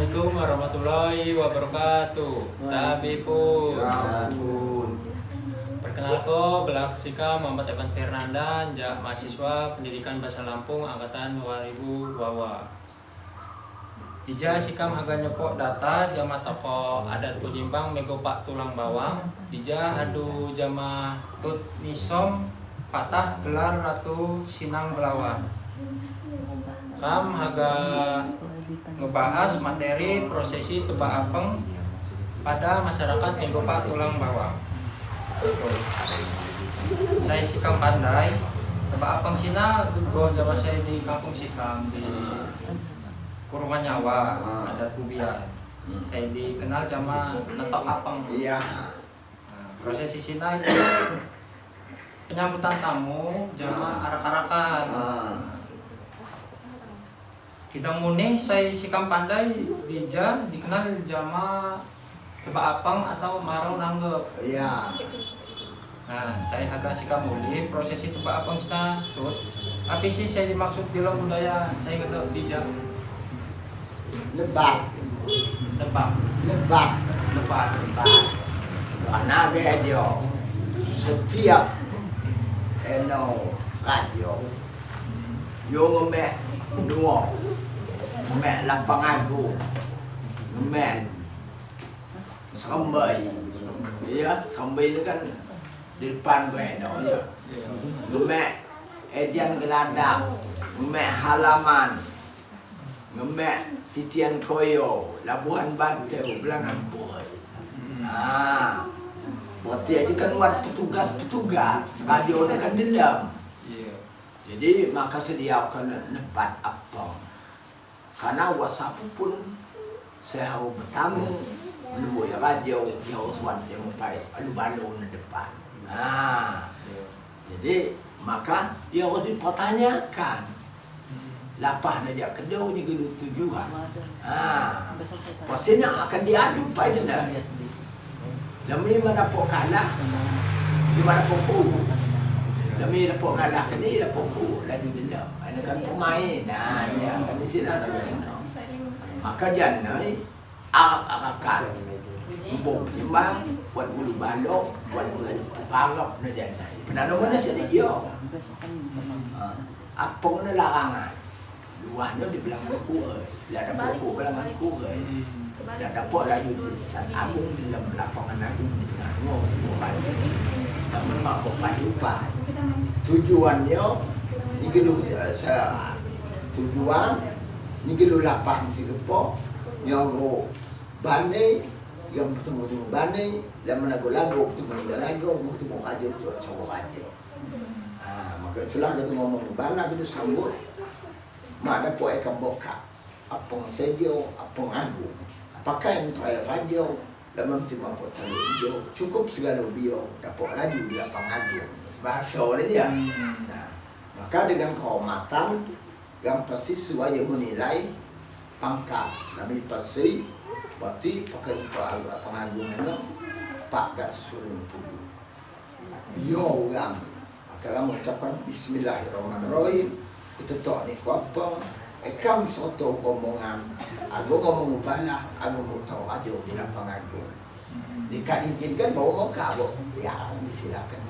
Assalamualaikum warahmatullahi wabarakatuh. Tapi pun. Perkenalkan, gelar Fisika Muhammad Evan Fernanda, mahasiswa Pendidikan Bahasa Lampung angkatan 2000 Wawa. Dija sikam agak nyepok data jama toko adat pujimbang mego pak tulang bawang. Dija hadu jama tut nisom fatah gelar ratu sinang belawan. Kam haga ngebahas materi prosesi tebak apeng pada masyarakat mego pak tulang bawang. Saya sikam pandai tebak apeng sina go jawa saya di kampung Sikam di Kurungan Nyawa ada Kubian. Saya dikenal sama netok apeng. Iya. Prosesi sina itu penyambutan tamu jama arak-arakan. Kita muni saya sikam pandai dija dikenal jama tebak apeng atau marau nanggep. Iya. Nah, saya agak sikam muli prosesi tebak apeng sina tut. Tapi sih saya dimaksud di dalam budaya saya nggak dija. Lebak. Lebak. Lebak. Lebak. Karena radio setiap radio yung ngemek dua ngemek lapang agu ngemek sambai ya sambai itu kan di depan radio ya ngemek edian geladak ngemek halaman ngemek titian koyo labuhan batu belangan boy berarti aja kan buat petugas radio kan dendam. Jadi maka sediakan nebat apa karena WhatsApp pun saya harus bertamu dulu ya radio jauh suan yang mupai alu balon di depan. Jadi maka dia harus dipertanyakan lapah dia kedau ni gelu tujuan. Pastinya akan diadu pada dah. Demi mana pok kalah, di mana pokok. Demi dapat kalah ni dapat pokok lagi dendam. Ada kan pemain, ya kan di sini ada. Maka jangan ni akan bubuk timbang, buat bulu balok, buat bulu balok na jangan saya. Pernah mana sedih dia. Apa na larangan. Luar ni dibilang aku, lah dapat pokok bilang aku. Dah dapat lagi agung di dalam lapangan agung di tengah rumah dan memang berpadu-padu tujuannya ni gelu saya tujuan ni gelu lapang cigepo yang go bane yang bertemu bane dan menago lagu bertemu lagu bertemu aja coba aja maka setelah dia ngomong bana dia sambut mak dapat ikan boka apong sedio apong agung pakai untuk radio dan cuma buat radio cukup segala bio dapat radio di lapangan radio bahasa dia. Nah, maka dengan kehormatan yang pasti sesuai menilai pangkat kami pasti berarti pakai untuk lapangan radio Pak Gatus Surumpulu yo yang maka kamu ucapkan Bismillahirrahmanirrahim kita tak ni apa kam soto omongan aku ngomong bala aku mau tahu aja di lapangan aku diizinkan bawa mau kabur ya disilakan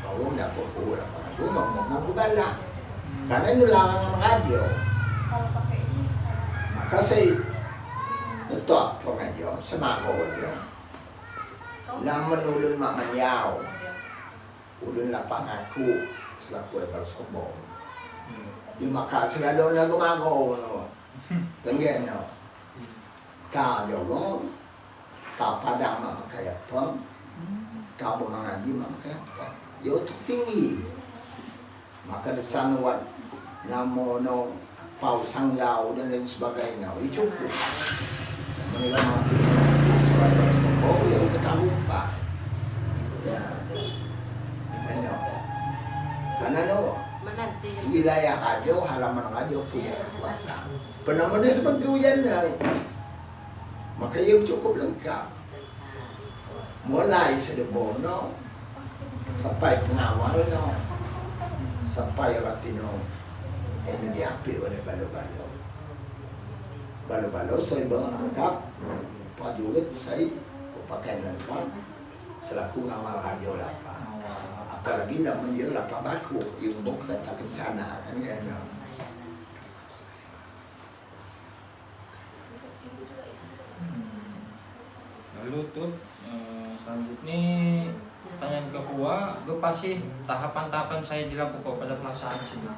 bawa dapat pula aku mau ngomong bala karena itu larangan radio maka saya letak pengajar semangat dia namun ulun mak manyau ulun lapangan aku selaku yang sombong di makan sedado lagu mago kan geno ta jogo ta padang mak kaya apa ta mengaji mak kaya apa yo tinggi maka desan wan namo no pau sanggau dan lain sebagainya itu cukup menilai mati sebagai sombong yang ketahui pak ya karena no wilayah radio, halaman radio punya kuasa. Penamanya sebagai hujan maka ia cukup lengkap. Mulai sedebono sampai pengawal sampai latino ini diambil oleh balo-balo. Balu-balu saya berangkat prajurit saya pakaian lengkap selaku ngawal radio lapa. Apalagi nak menjual lapa baku yang mau kereta kencana kan ya. Lalu tuh selanjutnya pertanyaan kedua, apa sih tahapan-tahapan saya dilakukan pada pelaksanaan sini?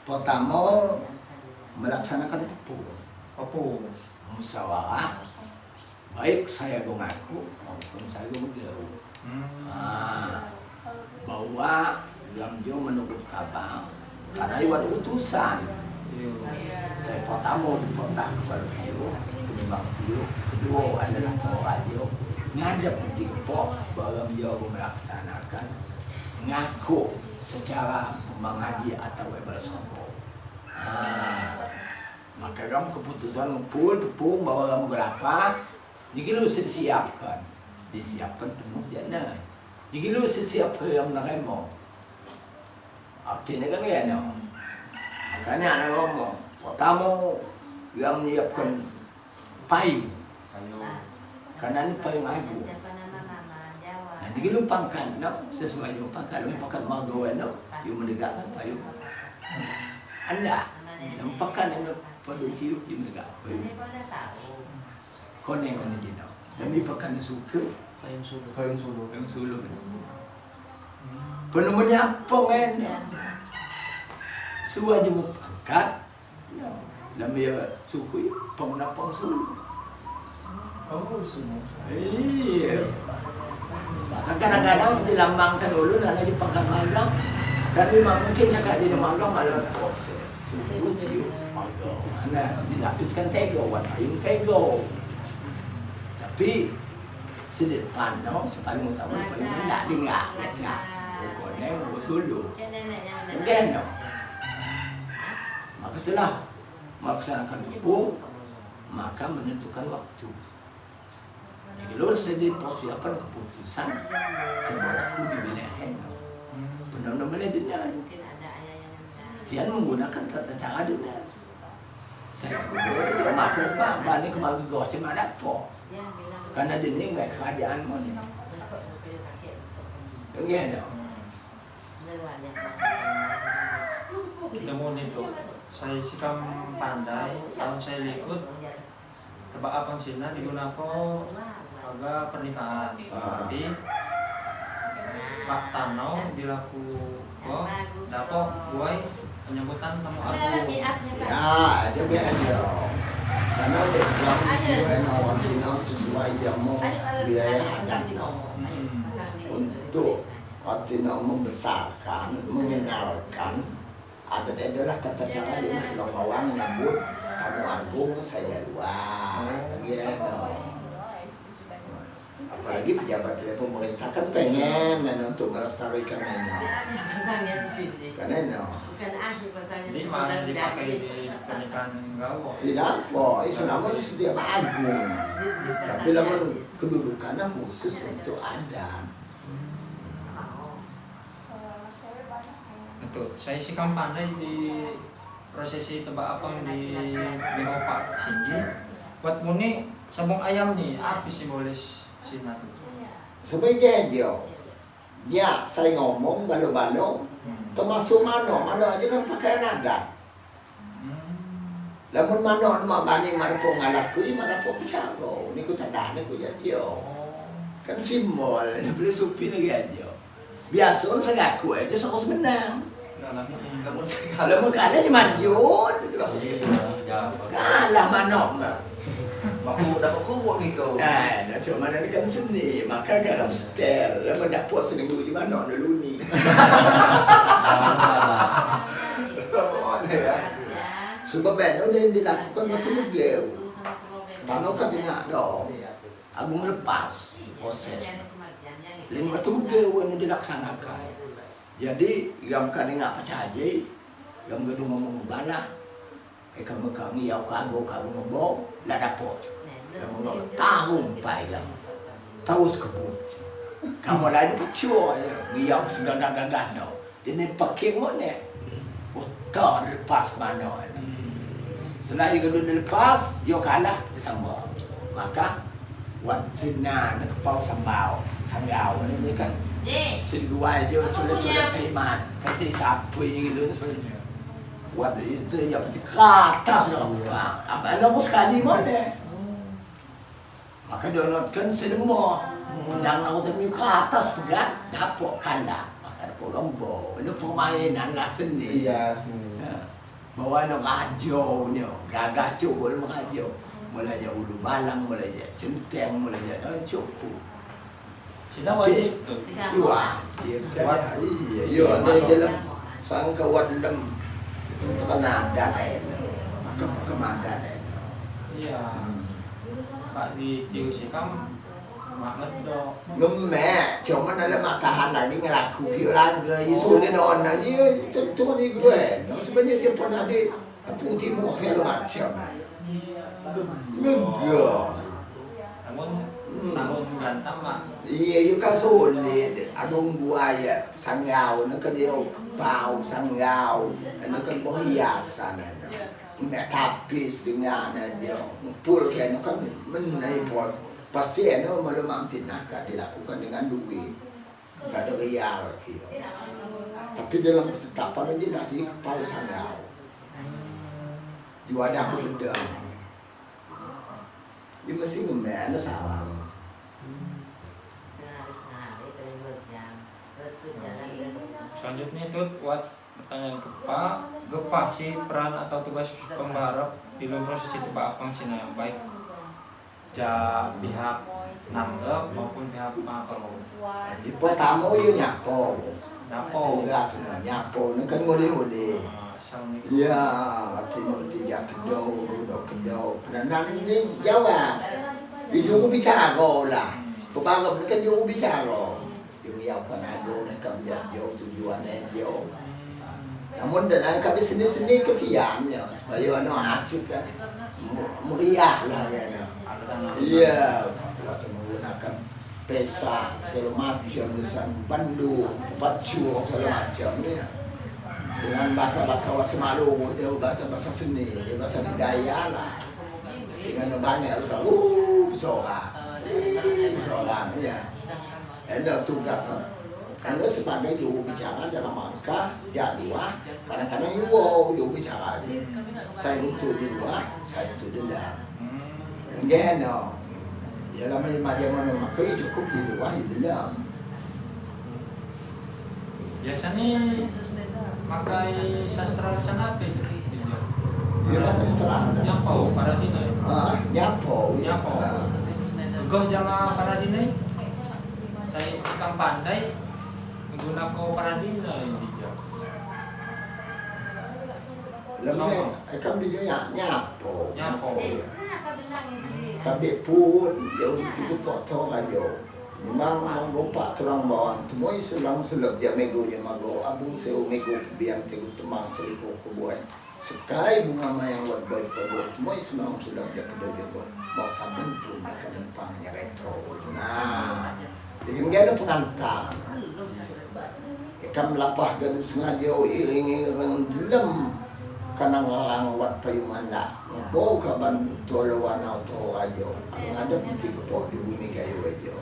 Pertama melaksanakan Apa? musyawarah, baik saya mengaku maupun saya mengeluh. Bahwa Gamjo menurut kabar karena lewat utusan saya pertama diperintah kepada Tio, penimbang Tio, kedua adalah Tio Radio ngadap di Tiktok bahwa Gamjo melaksanakan ngaku secara mengaji atau bersama. Maka kamu keputusan ngumpul tepung bahwa kamu berapa, jadi lu disiapkan penuh jana. Jadi lu siapkan yang neremo. Artinya kan ya no. Makanya anak ngomong, pertama yang menyiapkan payung. Karena ini payung agung. Nah, jadi lu pangkat no, sesuai dengan pangkat, lu pangkat magawan no, yang menegakkan payung. Anda, nampakan ano pada tiup di menegak payung. Koneng dino. Demi pakan suka Kayong sulu. Penuh menyapong Suwa dia mau angkat. Demi suku pengunapang sulu. Kamu sulu. Iya. Maka kadang-kadang dilambangkan dulu dan lagi pakai magang. Karena memang mungkin cakap di magang malah proses. Suku tiup magang. Nah, dilapiskan tego, payung tego. Tapi sedepan no, sepaling utama paling tidak dengar ngacak. Pokoknya mau sulu. Kemudian no. Maka setelah melaksanakan hukum, maka menentukan waktu. Jadi lurus jadi persiapan keputusan sebelahku di wilayah benar-benar dengar. Sian menggunakan tata cara dengar. Saya gubernur, maksud Pak, bani kemarin gua cuma dapo. Karena dinding nggak kerajaan mau nih. Enggak dong. Kita mau itu, saya sikam pandai, tahun saya ikut tebak apang Cina digunakan agak pernikahan. Jadi Pak Tano dilaku dapok buai penyambutan tamu aku. Ya, itu biasa. Karena Islam itu nawasinya sesuai jamu biaya adat. Untuk artinya membesarkan, mengenalkan adat adalah tata cara di Islam bawang nyambut tamu agung saya luar. Gitu. Apalagi pejabat pemerintah kan pengen untuk melestarikan ini. Karena Jadi malah dipakai di pernikahan gawo. tidak kok, itu namun setiap agung. Tapi namun kedudukannya khusus untuk adat. Betul. Saya sikam pandai di prosesi tebak apang di Bengopak Singgi. Buat muni sabung ayam nih, apa simbolis Cina tuh? Sebagai dia saya ngomong balo-balo, termasuk mano aja kan pakaian adat. Lamun mano mak bani marpo ngalaku, marpo bicara. Ini ku tandanya ku jadi kan simbol, ini beli supi lagi aja. Biasa orang saya ngaku aja sokos menang. Kalau mau kalah di manjut, kalah manok. Aku dapat kubu nih kau. Nah, cuma ini kan seni, maka garam setel. Lalu dapat seminggu di mana dulu nih. Kamu ya. Sebab itu yang dilakukan betul gel. Tanah kami nak dong. Abang lepas proses. Lain betul gel yang dilaksanakan. Jadi, yang kami nggak percaya, yang gedung ngomong bala, kamu kami yang kago ngobong, lah dapat. Kamu tahun payah, tahu sekebut. Kamu lagi percaya, yang segala-galanya no. Ini pakai mana? Utar lepas mana? Setelah Igadun dilepas, dia kalah, dia sambal. Maka, wat sina nak kepau sambal, sanggau ni kan. Sedua dia colet-colet caiman, cai sapi gitu sebenarnya. Wat itu dia pasti ke atas dah buang. Apa nak sekali mana? Maka dia notkan semua. Dan aku temu ke atas pegat, dapok kanda. Maka dapok lombo. Ini permainan lah seni. Iya, seni. Bawa nak kacau ni, gagah cukul makacau. Mulai dia ulu balang, mulai dia centeng, mulai dia cukup. Sila wajib. Iya, dia kan. Iya, dia dalam sangka wat dalam itu terkena dan maka kemadan. Iya. Pak di Sikam banget dong. Ngomeh, cuma dalam matahan lagi ngelaku kira Yesus dia don aja, cuma ni gue. Sebenarnya dia pernah di Kampung Timur segala macam. Ngegah. Namun gantang mak. Iya, you kan sulit. Adung buaya, sanggau, nó kan dia kepau, sanggau, nó kan perhiasan. Nek tapis dengan dia, pul kan, nó kan menai pol. Pasti nó malam tinaka dilakukan dengan duit. Gak ada real lagi. Tapi dalam ketetapan dia nasi kepau sanggau. Juadah berbeda. Dia mesti ngemen, nó salah. Selanjutnya itu buat pertanyaan Gepa sih peran atau tugas pembarep di dalam proses itu Pak Apang sih baik ja pihak nanggep maupun pihak makro. Jadi pertama dia nyapo. Nyapo. Tugas nyapo, nó kan nguli-nguli. Iya, arti yang kedua. Penandan ini jawab. Dia juga bicara lah. Pembangun kan juga bicara. Dia kan ada nak kerja jauh tujuannya jauh. Namun dengan kami seni-seni ketiannya supaya anak asik kan meriah lah kan. Iya, macam menggunakan pesa segala macam, misalnya bandu, pacu segala macam ni. Dengan bahasa-bahasa Wasemalu, bahasa-bahasa seni, bahasa budaya lah. Dengan banyak kalau sorak ya. Ada tugas Anda sebagai juru bicara dalam rangka jadwal, kadang-kadang juru bicara. Saya untuk di luar, saya untuk di dalam. Geno, ya lama macam memakai cukup di luar di dalam. Biasanya pakai sastra lisan apa itu? Ya pakai sastra. Nyapo, Paradina. Nyapo. Kau jangan Paradina. Saya ikan pantai menggunakan Paradina ini. Lemeng, ikan dia nyapo. Tapi pun dia itu potong aja. Memang gopak tulang bawah. Semua selang selap dia mego dia mago. Abung seu mego biang tegu temang seribu kubuai. Sekai bunga mayang buat baik pada semua selang selap dia kedua jago. Mau saben pun akan empangnya retro. Nah. Jadi ada pengantar. Ikan melapah gaduh sengaja iring dalam kanang orang wat payung anda. Bau kaban tolo wana to ajo. Ada putih kepok di bumi gayo ajo.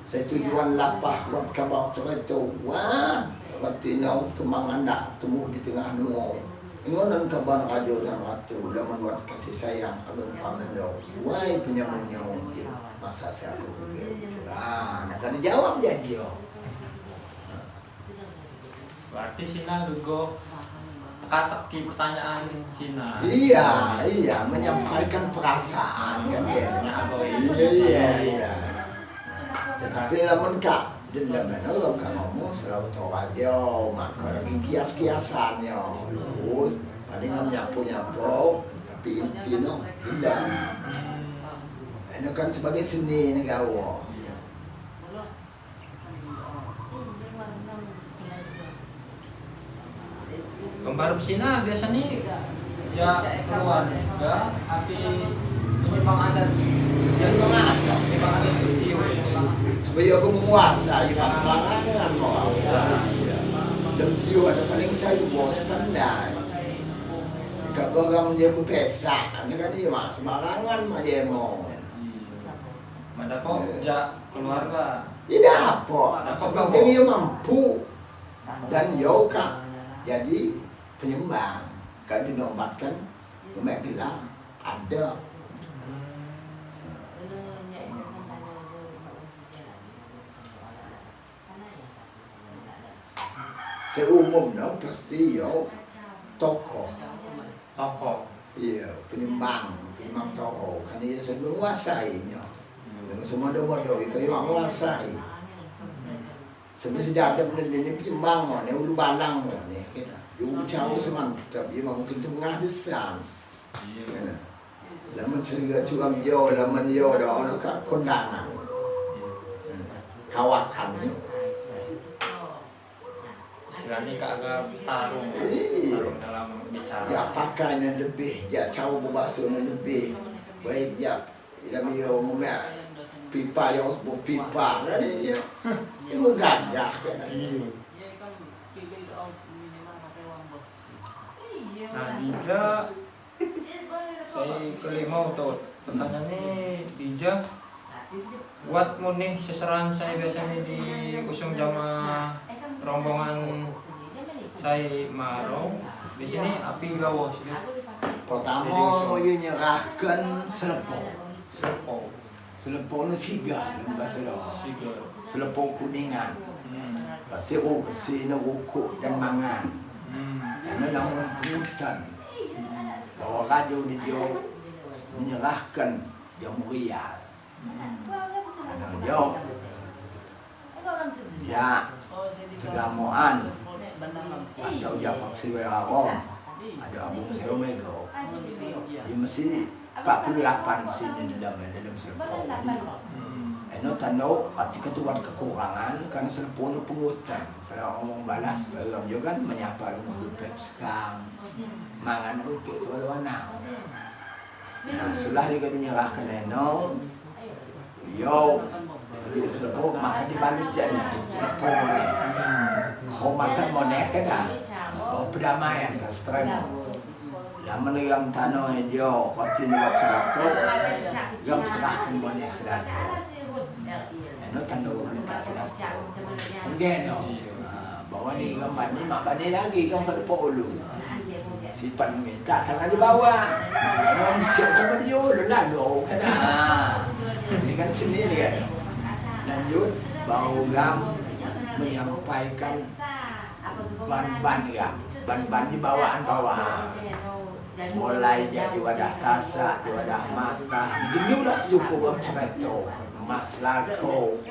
Saya tujuan lapah wat kabau cereto. Wat tinau kemang anda temu di tengah nuo. Ingonan kaban ajo dan ratu laman wat kasih sayang abang pamendo. Wai punya menyau. Masa saya aku begitu. Nak kena jawab jadi. Berarti Sina juga teka-teki pertanyaan Cina. Iya, menyampaikan perasaan kan ya. Iya. Tetapi lamun kak dendam kalau kak ngomong selalu tahu aja, maka lagi kias-kiasannya. Terus paling nyapu, tapi intinya dendam. Ini kan sebagai seni negara. Gambar Cina biasanya ja keluarga tapi menyimpan adat. Jadi mengapa? Menyimpan adat video. Supaya aku menguasai masalah dengan mau. Dan tio ada paling saya bos pandai. Kak orang dia berpesak, kan dia mah sembarangan mah dia mau. Mendapat jak keluarga. Tidak apa, sepenting dia mampu dan yoga jadi penyembah. Kalau dinobatkan Mek bilang ada. Seumumnya pasti yo tokoh. Tokoh. Iya, penyembang tokoh. Kan dia sebelum menguasainya. Dengan semua doa-doa itu yang menguasai. Sebab sejak ada ini penyembang mo, ni ulu balang mo ni kita. Ibu bicara semantap, ia mungkin tengah desan. Lamun sehingga cuam yo, lamun yo dah orang kat kondangan. Kawakan yo. Istilahnya kagak tarung dalam bicara. Ya pakainya lebih, ya cara berbahasanya lebih. Baik ya, dalam yo memek pipa yang sebut pipa kan dia. Dia menggagah kan. Nah, Dija, saya kelima untuk pertanyaannya Dija, buat murni seseran saya biasanya diusung sama rombongan saya Maro. Di sini api gawo sih. Pertama dia nyerahkan selepok. Selepok. Selepok ni siga dalam bahasa Jawa. Selepok kuningan. Pasir bersih na rukuk dan mangan. Ini nama hutan. Bawa radio ni dia menyerahkan yang mulia. Ada dia Tegamoan atau Japang Siweraong. Ada Abung Seomego. Dia mesti 48 sini dalam selepok. Eno tano ketika tuan kekurangan karena selepon pengutan. Saya ngomong balas, orang juga kan menyapa rumah pepskam, mangan untuk tuan anak. Nah, setelah dia menyerahkan Eno, yo, dia selepon maka dibalas jadi selepon moneh. Hormatan moneh kena, perdamaian kestremo. Yang menegam tanah dia, waktu ni waktu rato, yang serahkan moneh sedang. Nó thành đồ người ta phải đặt nghe rồi bawa ni gambar ni mak bani lagi kau pada polu sifat minta tangan di bawah orang cakap dia dah lagu kan ini kan sendiri kan lanjut bau gam menyampaikan ban-ban ya ban-ban di bawaan bawah mulai jadi wadah tasak wadah makan ini udah cukup cerita Mas Lako,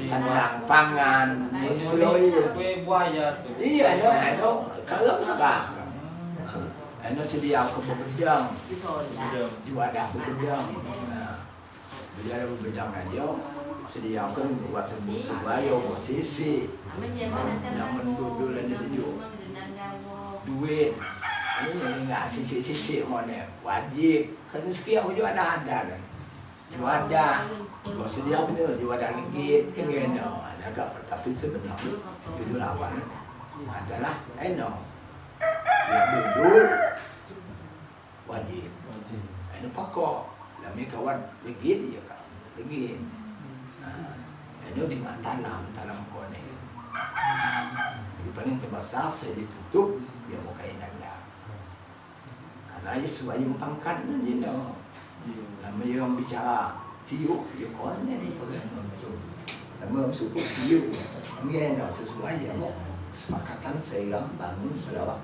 sandang pangan, kue buaya tuh. Iya, ano, kalau sekarang, ano sedia aku berbedang, di wadah berbedang, beliau berbedang aja, sedia aku buat sembuh bayo, buat sisi, namun dulu lagi dia duit, ini enggak sisi mana wajib, kan sekian aku juga ada kan. Wadah, gua sedia bener di wadah legit kan geno, agak tapi sebenarnya judul awal adalah eno, yang duduk wajib, eno pokok, lami kawan legit je kan, legit, eno di tanam kone, di paling terbesar saya ditutup dia mau kain anda, karena dia supaya mempangkat geno. Lama dia orang bicara tiup, dia kon ni. Lama suku tiup, dia nak sesuai yang kesepakatan saya bangun selawat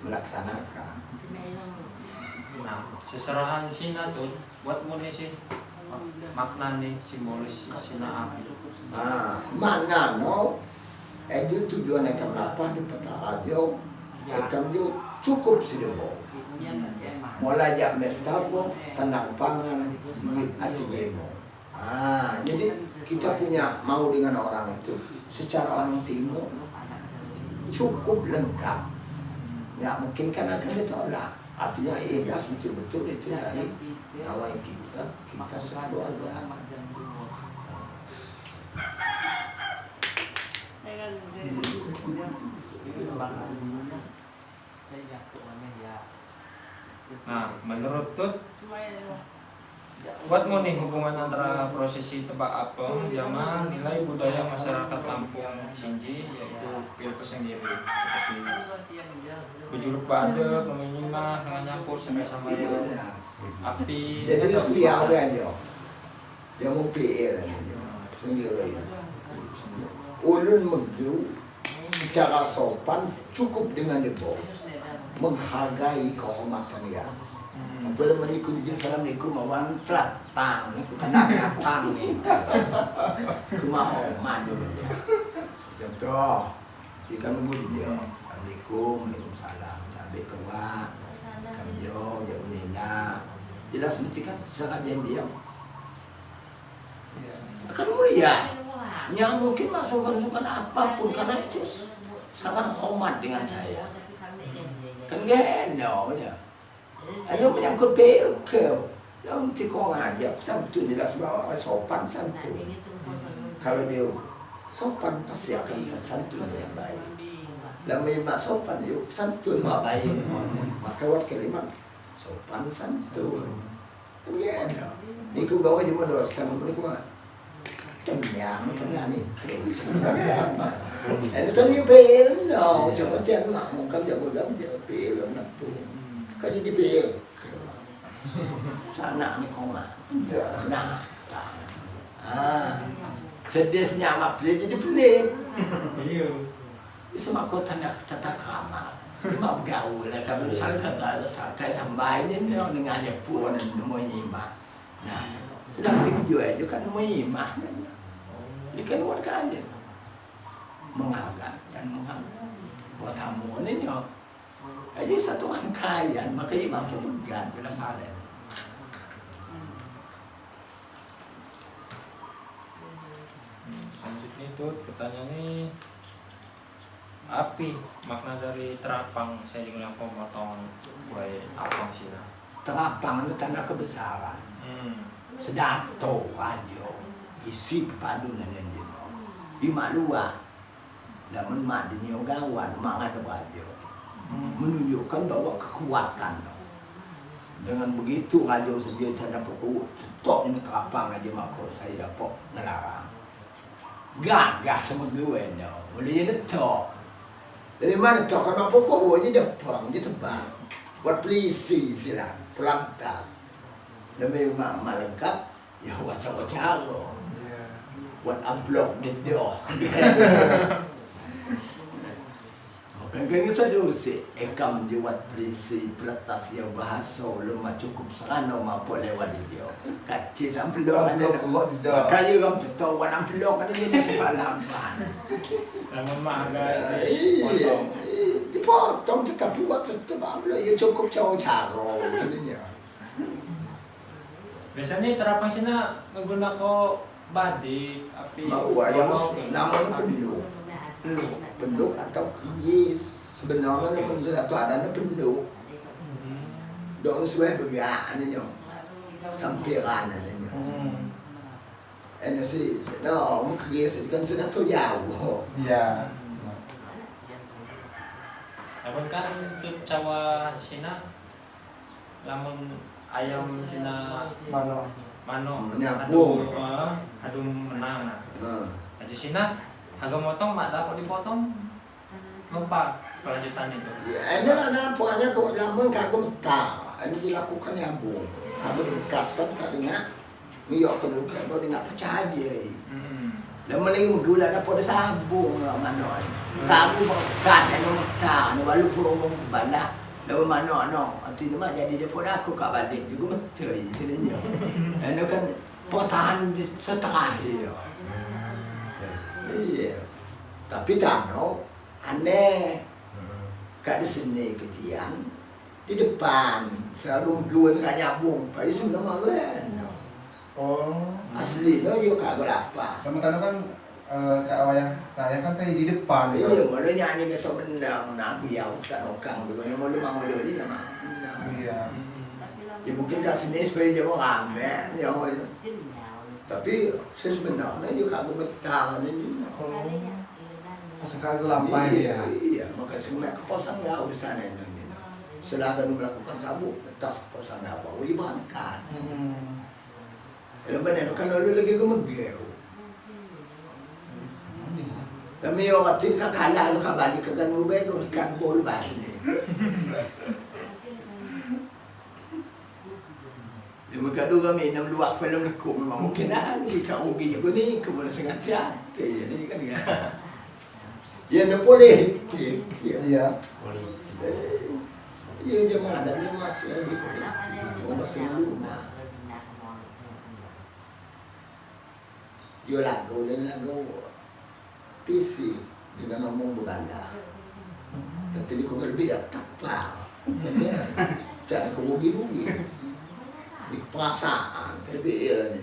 melaksanakan. Nah, seserahan Sina tuh buat murni sih makna nih simbolis Sina api. Makna no, itu tujuan ekam apa di peta radio, ekam itu cukup sedebo. Mulai jak mestabo, sandang pangan, duit ATM. Jadi kita punya mau dengan orang itu secara orang timur cukup lengkap. Nggak mungkin kan akan ditolak. Artinya ikhlas betul-betul itu dari awal kita sekeluarga. Nah, menurut Tut, buat nih hubungan antara prosesi tebak apem sama nilai budaya masyarakat Lampung Sinji, yaitu pilpres sendiri seperti bejuluk badek, meminimah, dengan nyampur sampai sama yang api. Jadi dia aja. Dia mau PL sendiri. Ulun menggu secara sopan cukup dengan debo menghargai kehormatan dia. Apabila menikung di Assalamualaikum awan telat tang, tanda tang ni. Kemahormatan dia. Contoh, jika menguji dia, Assalamualaikum, Waalaikumsalam, sampai keluar, kamyo, jauh nila. Jelas mesti kan sangat diam. Akan mulia. Yang mungkin masukan-masukan apapun karena itu sangat hormat dengan saya. Kan geno ya. Ayo menyangkut pelkel. Yang mesti kau ngajak santun jelas bahwa sopan santun. Kalau dia sopan pasti akan bisa santun yang baik. Dan memang sopan yuk santun mak baik. Maka wat kalimat sopan santun. Kan geno. Niku gawa cuma dosa niku mah. Kenyang ni. Ini kan dia pel no, cuma dia nak mungkin dia bergam dia pel nak tu. Kan dia pel. Sana ni kau mah. Nah. Sedihnya mak pel jadi pelik. Iya. Semua kota nak tata krama. Mak gaul lah kan misalnya kata sakai sampai ni dengan dia pun nemu nyimak. Nah, sedang tidur aja kan nemu nyimak. Ikan buat kalian menghargai dan menghargai buat tamu ini nyok aja satu rangkaian maka imam pun pegang dalam hal ini. Selanjutnya itu pertanyaan ini api makna dari terapang saya juga potong buai apang sih lah. Terapang itu tanda kebesaran. Sedato aja isi padunan yang jino. Imak dua, namun mak dinyo gawan, mak ada aja. Menunjukkan bahwa kekuatan. Dengan begitu raja sedia tanda pokok, stop ini terapang aja mako saya dapat ngelarang. Gagah sama gue no, boleh netok. Dari mana tok karena pokok aja depan, dia tebang. Buat polisi silang, pelantas. Demi mak lengkap, ya wacah-wacah lo. Buat amplop di doh. Kan saya dosi ekam jiwat polisi peletas yang bahasa lemah cukup serano mampu lewat dia. Kacil amplop ada. Kayu kamu tahu wan amplop kan ini sepalampan. Namun mak agak dipotong tetapi waktu tebang ya cukup caro-caro sebenarnya. Biasanya terapang sini menggunakan badik, api, Mau yang namanya penduk. Penduk atau kis sebenarnya penduk atau adanya penduk. Dong sudah bergerak ni nyo, sampiran ni nyo. Ini sih, no, kis kan sudah tu jauh. Iya. Namun kan untuk cawa sini, namun ayam sini Mana? mano Nyambung. adu menang aja sina harga motong mak dapat dipotong lupa kelanjutan itu Ya, ini ada pokoknya kalau lama kagum tak, ini dilakukan nyambung. Kamu dibekaskan kadangnya, ngiyokkan dulu kamu dengan pecah aja. Dan mending menggula dapat sambung mana. Kamu makan, anu makan, walaupun umum balik. Lalu mana no, artinya mah jadi depan aku kat balik juga betul sebenarnya. Anu kan pertahan di setengah dia. Iya. Tapi tak no, aneh. Kat di sini ketian, di depan selalu gua nak nyambung, pai semua kan. Oh. Asli no yo kagak apa. Teman-teman kan Kak Wayang, nah kan saya di depan. Iya, malu nyanyi besok bendang, nak biar kat okang, pokoknya malu mau dia sama. Iya. Ya mungkin kat sini supaya dia mau rame, ya. Tapi saya sebenarnya juga kagak betah ini. Masuk kagak lampai ya. Iya, makanya sebenarnya keposan jauh di sana ini. Selagi melakukan sabuk, tas pesan apa, boleh berangkat. Kalau benar kan lalu lagi gemegel. Kami orang tinggal kalah tu kabali kegan ubek kan bolu basni. Mereka dua kami enam luak film lekuk memang mungkin lagi kau pergi aku ni kemudian sangat hati ni kan ya. Ya nak boleh. Iya. Ya jangan ada ni masih lagi boleh. Cuma masih rumah. Dia lagu dan lagu PC dengan ngomong berganda. Tapi dia kau lebih tak apa. Jangan kau rugi. Di perasaan kelebih ni.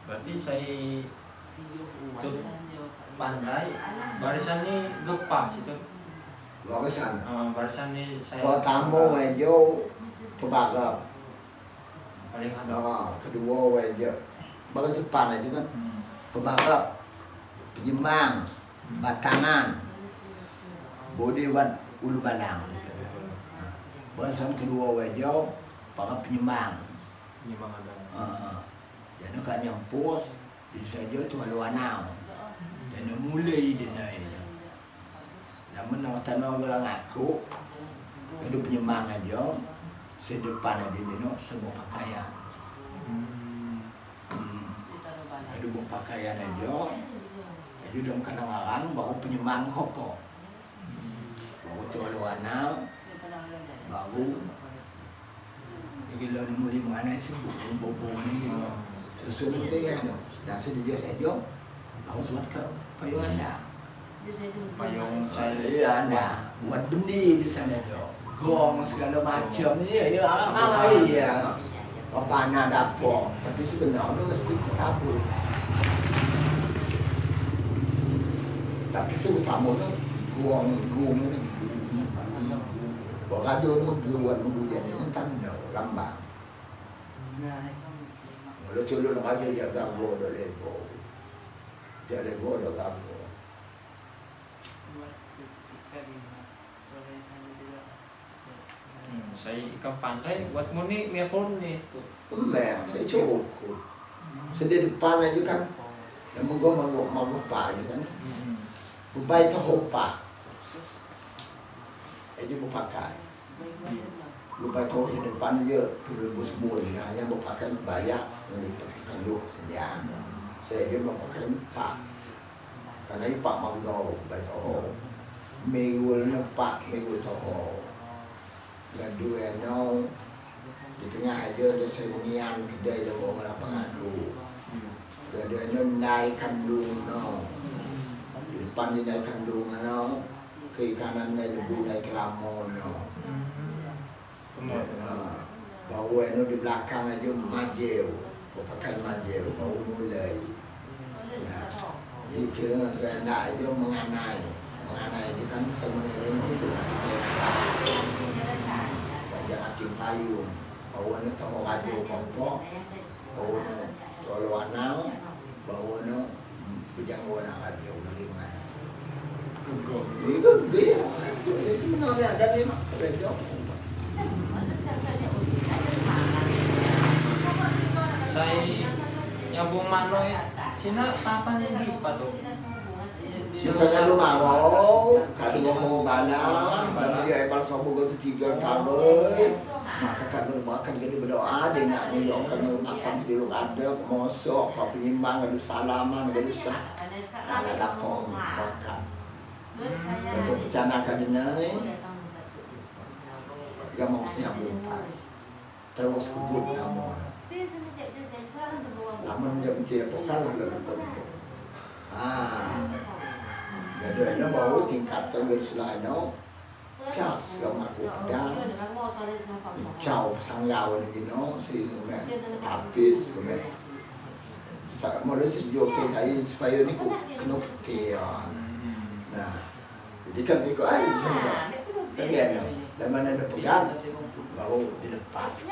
Berarti saya tuh pandai barisan ini gepak situ. Barisan. Barisan ini saya. Pertama wejo pebagap. Paling handal. Kedua wejo bagas depan aja kan. Pebagap, penyembang, batangan, bodi wan ulu balang. Barisan kedua wejo para penyembang. Penyembang ada. Jadi kan yang pos, jadi saja tu kalau anau. Dan mulai dia naik. Namun nak tanah orang aku, ada penyembang aja, sedepan ada dia nak semua pakaian. Ada buah pakaian aja, jadi dalam kandang orang baru penyembang kopo. Baru tu kalau anau, baru bila mulai mana sebut bobo ni. Susun itu ya, dan sedia saja, aku buat ke payung anda. Payung saya. Iya anda, buat benih di sana jo, gong segala macam ni, ya orang iya, apa anda dapur, tapi sebenarnya mesti tabur. Tapi sebenarnya gong ni, bagado ni buat kemudian ni tak ada lambat. Kalau celur nak ada dia gambar dah lego. Dia lego dah gambar. Saya ikan pantai buat murni miafon nih tuh. Memang saya cukup. Sedih depan aja kan. Yang mau pak aja kan. Bubai terhopak. Aja mau pakai. Bubai tahu di depan aja perlu bus mul hanya mau pakai bayar melipatkan lu sedia. Saya dia mau pakai pak. Karena ini pak mau go baik oh. Minggu pak minggu tahu. Gaduh yang di tengah aja ada serunian kedai yang bawa lapangan aku. Gaduh naik kandung no. Di depan di naik kandung no. Ke kanan naik lebu naik kelamon no. Bawa yang di belakang aja majeu. Pakai majeu baru mulai. Dikira nak aja menganai aja kan sebenarnya itu jangan cimpayung bawa ni tong radio kompok bawa ni tolwanau bawa ni bejang warna radio beli mana itu dia sebenarnya ada ni kerja Saya nyambung manoy sina kapan di padu. Kalau mau, kalau mau balang, kalau dia ebal sabu gadu 3 tahun, maka kalau makan gadu berdoa dengan menyokan asam di lu ada, mosok, penyimbang gadu salaman gadu sah, ada dapur makan. Untuk bencana kadinai, dia mau siapin pari, terus kebut namun, namun dia mencari pokal lalu Gaduh na bawa tingkatan dari selano, cas kalau aku pedang, caw sanggau di no, si tapis, mulai sejauh tadi supaya ni ku kena putih. Nah, jadi kan ni ku air semua, kan dia no, dan mana ada pegang, baru dilepas.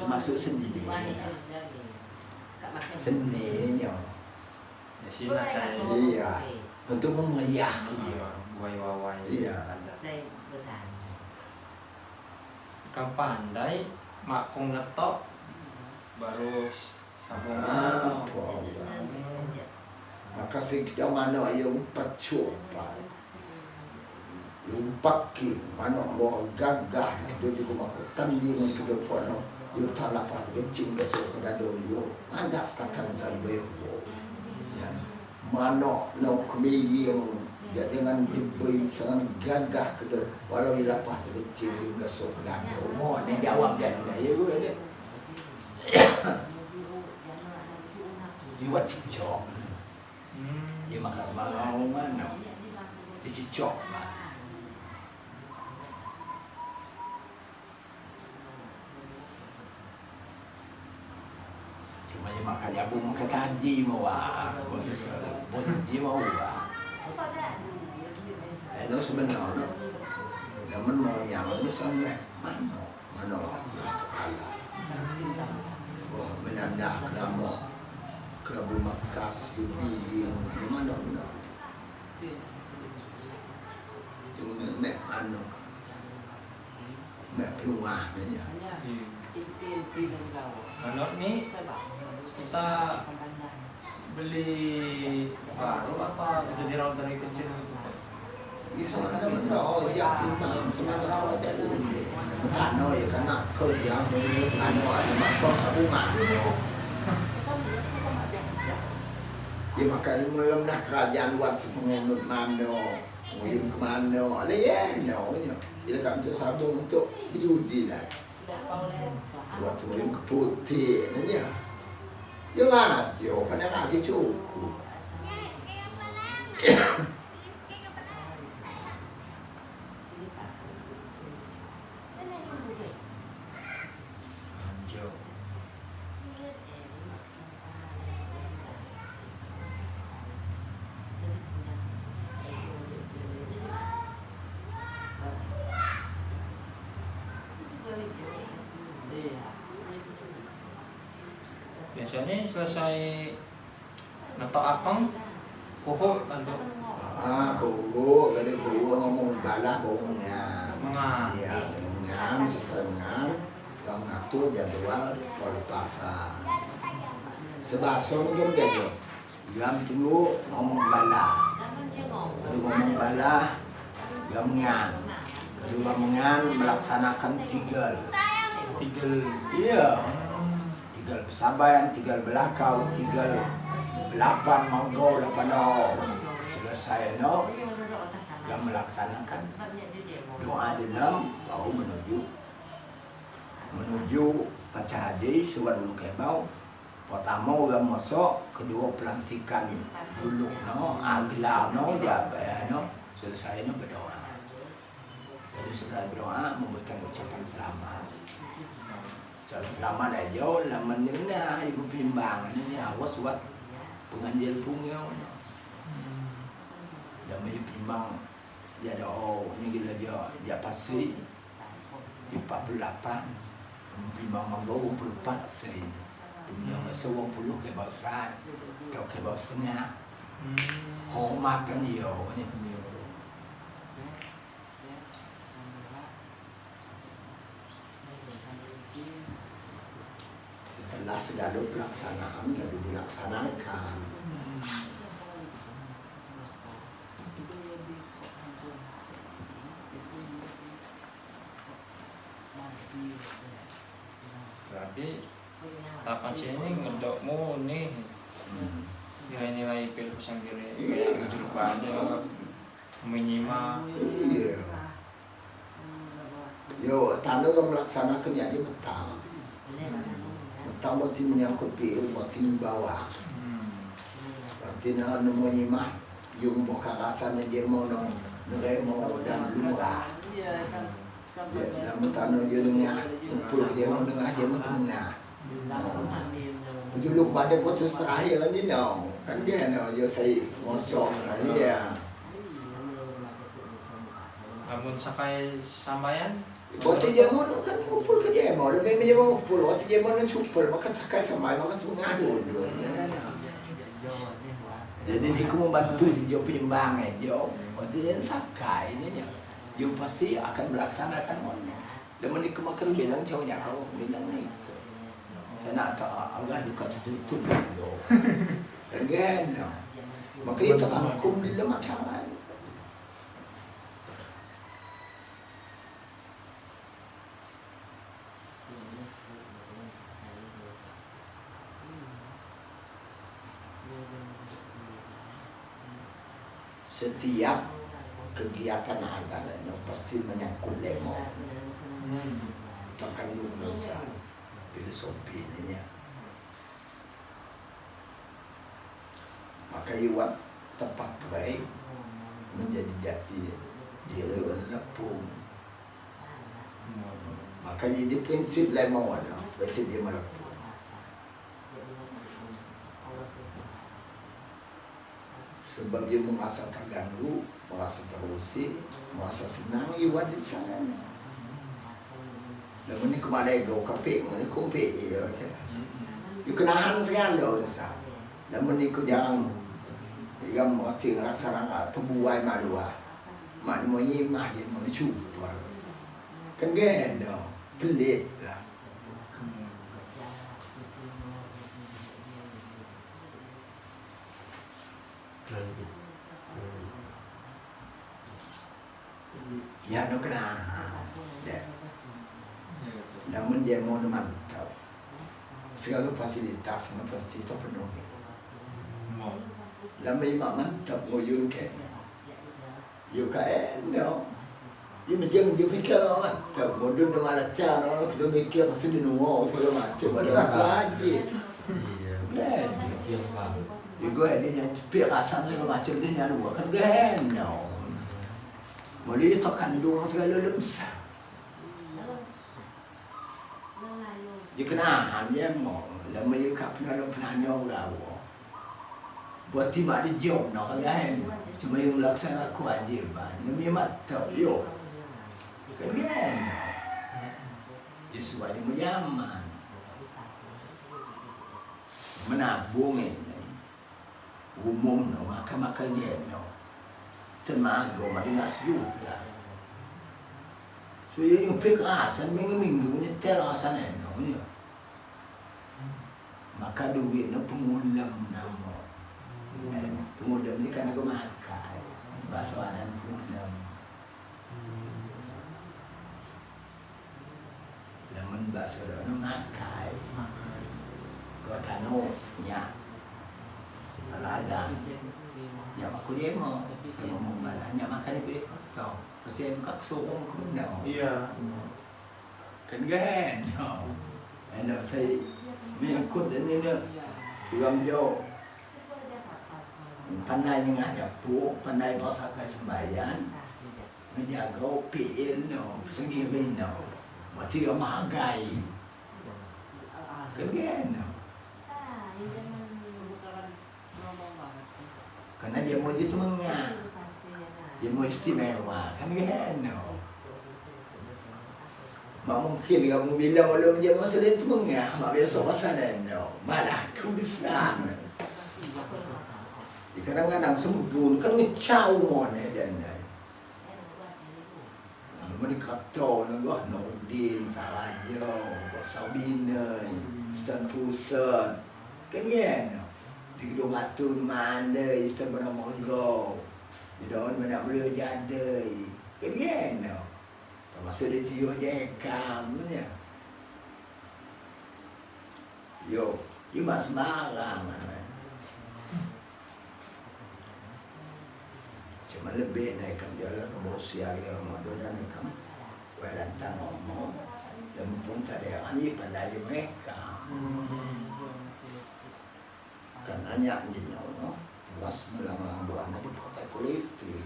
masuk sendiri. Seninya. Ya sini saya. Iya. Untuk memeriah. Iya, wai-wai. Iya. Ikan pandai, makung ngetok, baru sabung. Maka kita mana yang umpat coba. Yung paki, mana mau gagah, kita juga mahu tanding ke depan. Yung talapat kencing besok ke dadon yo, ada sekatan saya bayar. Mana no kemiri yang dengan diberi sangat gagah ke depan. Walau dilapat kencing yung besok ke dadon. Mau ni jawab dan ya gue ada. Jiwa cicok. Dia makan malam mana? Dia cicok. Cuma dia makan ya pun makan tadi mau pun dia mau itu sebenarnya zaman mau yang itu sampai mana oh menandak nama kerabu makas di mana mek anu mek rumah ni Menurut nih kita beli baru apa udah dirawat dari kecil gitu Pak? Isa ada betul ya kita sebenarnya ada Tano ya karena kerja anu ada makro sabungan. Dia makan malam nak kerajaan buat sepengenut mano, muyum ke mano, ada ya no nya. Dia kan untuk sabun untuk judi lah. Buat semuyum ke putih ni ya. Dia ngajo, pada ngaji cukup. Biasanya selesai ngetok apang, kuhu bantu. Kuhu, jadi kuhu ngomong bala bohongnya. Mengang. Iya, mengang, selesai mengang, kita mengatur jadwal pelepasan. Sebason kan dia jam tunggu ngomong bala. Kalau ngomong bala, dia mengang. Kedua mengang melaksanakan tigel. Iya. Tigel pesabayan, tigel belakau, tigel belapan monggo, lapan selesai no, yang melaksanakan doa denam baru menuju baca haji surat dulu kebau. Pertama orang masuk, kedua pelantikan dulu no, agla no, dia no, selesai no berdoa. Jadi setelah berdoa memberikan ucapan selamat. Selamat aja, lama ni na ibu pimbang ni awas buat penganjil punya. Dan ibu pimbang dia ada ni gila dia pasti di 48 pimbang manggo 24 sen. Punya masa 20 ke bawah atau ke bawah setengah. Hormatan dia ni. Setelah segala pelaksanaan jadi dilaksanakan. Berarti tahapan sini ngedokmu nih nilai-nilai pilpres yang kayak jeruk pada menyimak. Iya. Yo, tanda kan melaksanakan ya di petang. Petang berarti menyangkut PU, berarti bawah. Berarti nak menyimak yung bokarasan dia mau neremo dan lumrah. Namun tanah dia dengar, kumpul dia mau dengar dia mau tengah. Juluk pada proses terakhir ni no, kan dia no, dia saya ngosong ni ya. Namun sakai sambayan Waktu Jerman kan ngumpul ke Jerman, lebih banyak ngumpul. Waktu Jerman kan cupel, maka sakai sama, maka tu ngadu dulu. Jadi ni aku membantu di job penyembangan job. Waktu dia sakai ini ya, you pasti akan melaksanakan mana. Dan menikah makan bilang cowoknya kau bilang ni. Saya nak tak agak juga tertutup job. Again, maka dia terangkum di dalam macam mana. Setiap kegiatan agamanya pasti menyangkut lemon, terkandung dosa, filosofi ini. Maka iwat tepat baik menjadi jati diri lepung. Maka jadi prinsip lemon, prinsip dia melepung. Sebab dia merasa terganggu, merasa terusik, merasa senang, iwat di sana. Dan ini kemana ego, kapek, ini kumpik je. You kenahan sekali loh desa. Dan ini ku jangan, yang mati ngerasa pembuai malu ah. Mak mau nyimah dia mau dicuba. Kan gede, pelit lah. Ya no kena, namun dia mau mantap. Segala fasilitas pasti terpenuhi. Lama imak mantap mau yun ke, yuk kain no. Dia macam dia fikir mantap, mau duduk dengan acar, kita mikir kasih di nunggu segala macam, ada lagi. Gue dia nyampe rasa segala macam dia nyari buat kan no. Boleh tekan dua segala lemsah. Dia kenahan dia mau, lama dia kat penanya gawo. Buat tiba dia job nak kan, cuma yang melaksanakan kewajiban. Demi mata yo. Kan dia suai menyaman. Menabung ini. Umum no, makan dia no. Tenaga mari nak sejuta. So yang pekasan minggu-minggu ni terasan no ni. Maka duit no pengulam nama. Pengulam ni kan aku makan. Bahasa adan pengulam. Lamun bahasa dah makan. Kau tano nya. Alaga. Ya aku dia mau sama membalanya makan itu kau pasien kak suung kau Iya. kan gan enak saya mengikut ini ni tuang jauh pandai ngajak pu pandai pasakai sembahyang menjaga pil no sendiri no mati mahagai kan gan karena dia mau itu mengat, dia mau istimewa, kan no. Mak mungkin kamu bilang kalau dia mau sedang itu mengat, mak besok sana no, malah aku di sana. Kadang-kadang sembun kan ngecau mana dia ni. Mana kata nak no deal salah je, Sabina, Stan Pusat, kan no. Di gedung atur mana istana bernama Monggo. Di daun mana boleh jadi. Kan no. Termasuk di Tio Jekam ni. Yo, cuma sembarang mana. Cuma lebih naikkan jalan promosi hari Ramadan dan naikkan welantang ngomong. Dan pun tak ada yang pandai mereka. Kan hanya anjingnya no, was melang-lang buana di partai politik.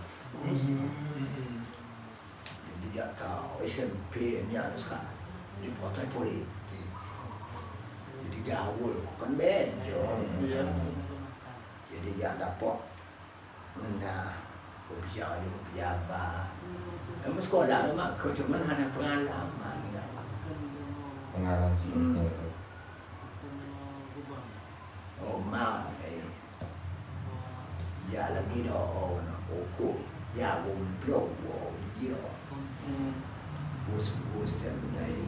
Jadi dia tahu SMP-nya sekarang di partai politik. Jadi gaul bukan beda. Jadi dia dapat mengenai berbicara dengan pejabat, Kamu sekolah mak kau cuma hanya pengalaman. Pengalaman seperti itu. Oh mak, ya lagi dah nak pokok, ya gumplok, dia. Bos-bos yang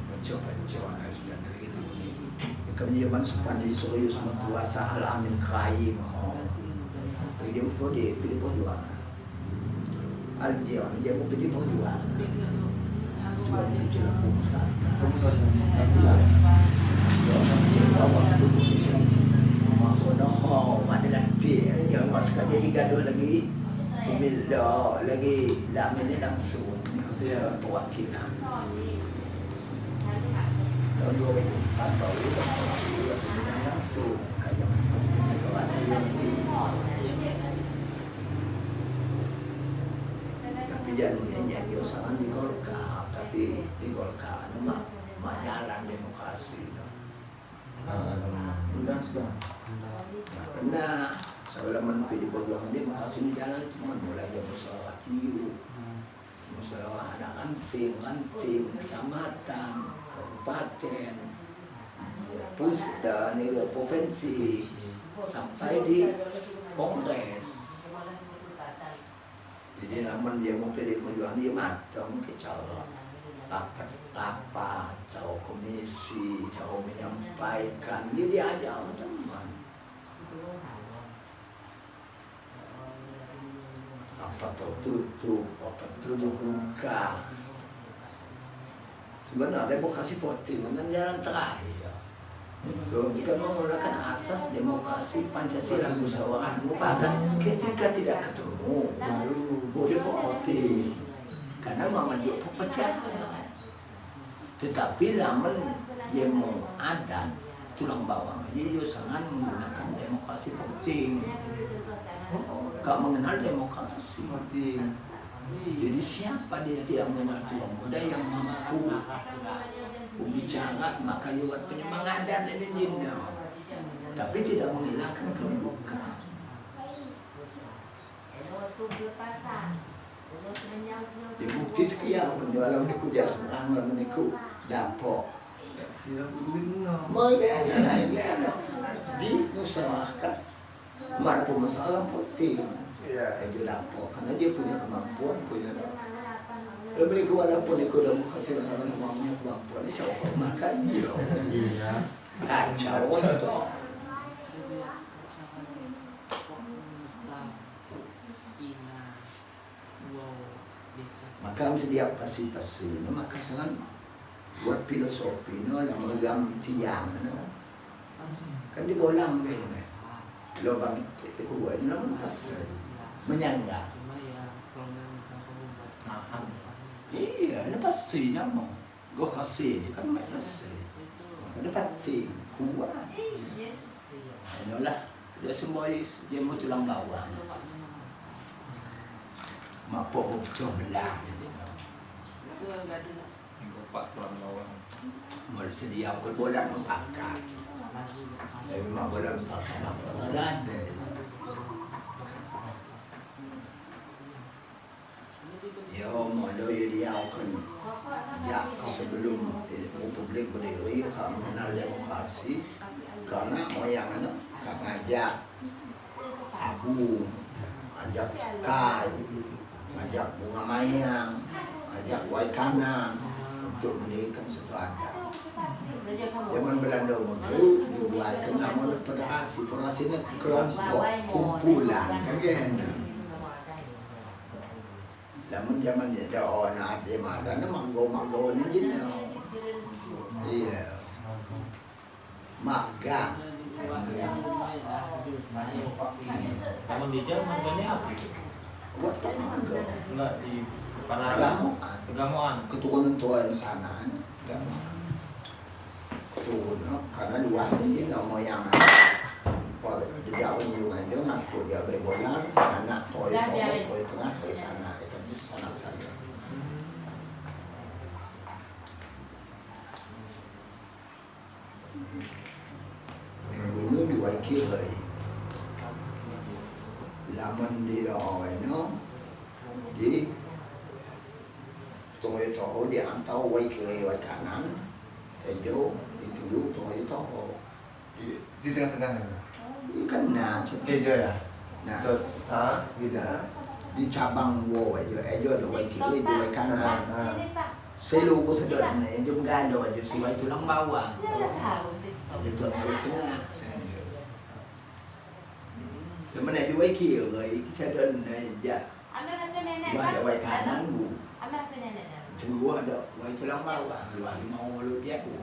macam-macam asal lagi tu ni. Kami zaman sepan di serius matuasa alamin kaim. Dia pun dia pilih perjuangan. Aljian dia pun pilih perjuangan. Cuma bicara bangsa. Maksudnya, mana nanti dia masuk jadi gaduh lagi, pemilu lagi, dah mana langsung perwakilan. Tahun 2004 baru langsung kajian tapi jadinya dia usahakan di Golkar, tapi di Golkar mak jalan demokrasi. Undang sudah. Kena sebelum menempuh di perjuangan demokrasi ini jalan cuma mulai jam musyawarah ciu, musyawarah anak ranting, kecamatan, kabupaten, pusat, provinsi, sampai di kongres. Jadi namun dia mau pilih perjuangan dia macam ke cara rapat, cara komisi, cara menyampaikan, dia diajar macam-macam. Apa tertutup, apa terbuka. Sebenarnya demokrasi politik dengan jalan terakhir. So, jika menggunakan asas demokrasi Pancasila musyawarah mufakat ketika tidak ketemu boleh politik karena memanjuk perpecahan. Tetapi lamun dia mau ada tulang bawang dia sangat menggunakan demokrasi politik. Gak mengenal demokrasi. Jadi siapa dia tidak mengenal tulang muda yang mampu bicara maka dia buat penyemangatan dan jinnya. Tapi tidak menghilangkan kedudukan. Dia bukti sekian dalam niku dia serang dalam niku dapok. Diusahakan mampu masalah penting. Dia dapok karena dia punya kemampuan, punya lebih walaupun ikut demokrasi dengan punya kemampuan dia coba makan dia. Kacau tu. Maka sedia pasti-pasti, maka sangat buat filosofi, yang megang tiang, kan dibolang begini. Lubang itu kedua ini namun pas menyangga. Iya, ini pasti nama. Gue kasih, kan mereka pasti. Ada pati, kuat. Inilah, dia semua dia mau tulang bawang. Mapok cobelah. Pak tulang bawang. Mau sedia aku bola mempakar. Tapi mau bola mempakar apa ada. Ya, modal dia akan ya sebelum Republik berdiri kami mengenal demokrasi karena moyangnya kami ngajak Abu, ajak Sky, ajak Bunga Mayang, ajak Waikana untuk mendirikan suatu adat. Zaman Belanda itu dibuatkan nama federasi, federasinya kelompok kumpulan, kan? Zaman dia orang ada mana mago ni jenis. Iya. Magang. Namun di Jerman banyak apa? Buat magang. Enggak di Panarangan. Tegamoan. Keturunan tua di sana. Keturunan karena luas ini nggak mau yang sejak ujung aja ngaku dia bebolan anak toy tengah toy sana itu di sana saja. Dulu diwakil laman di doa no di itu dia antau wai kiri wai kanan, ejo itu itu itu Di tengah-tengah nih. ikan nah Kejo ya. nah Betul. Ah, beda. di cabang wo ejo ada wai kiri di wai kanan. Ah. Selu ko sedot na yung gado aja si wai tulang bawang. Itu ang tengah. Lepas ni di wai kiri sedot na ja. Wah ada wai kanan bu. Tunggu ada wai tulang bawang. Luar mau lu dia bu.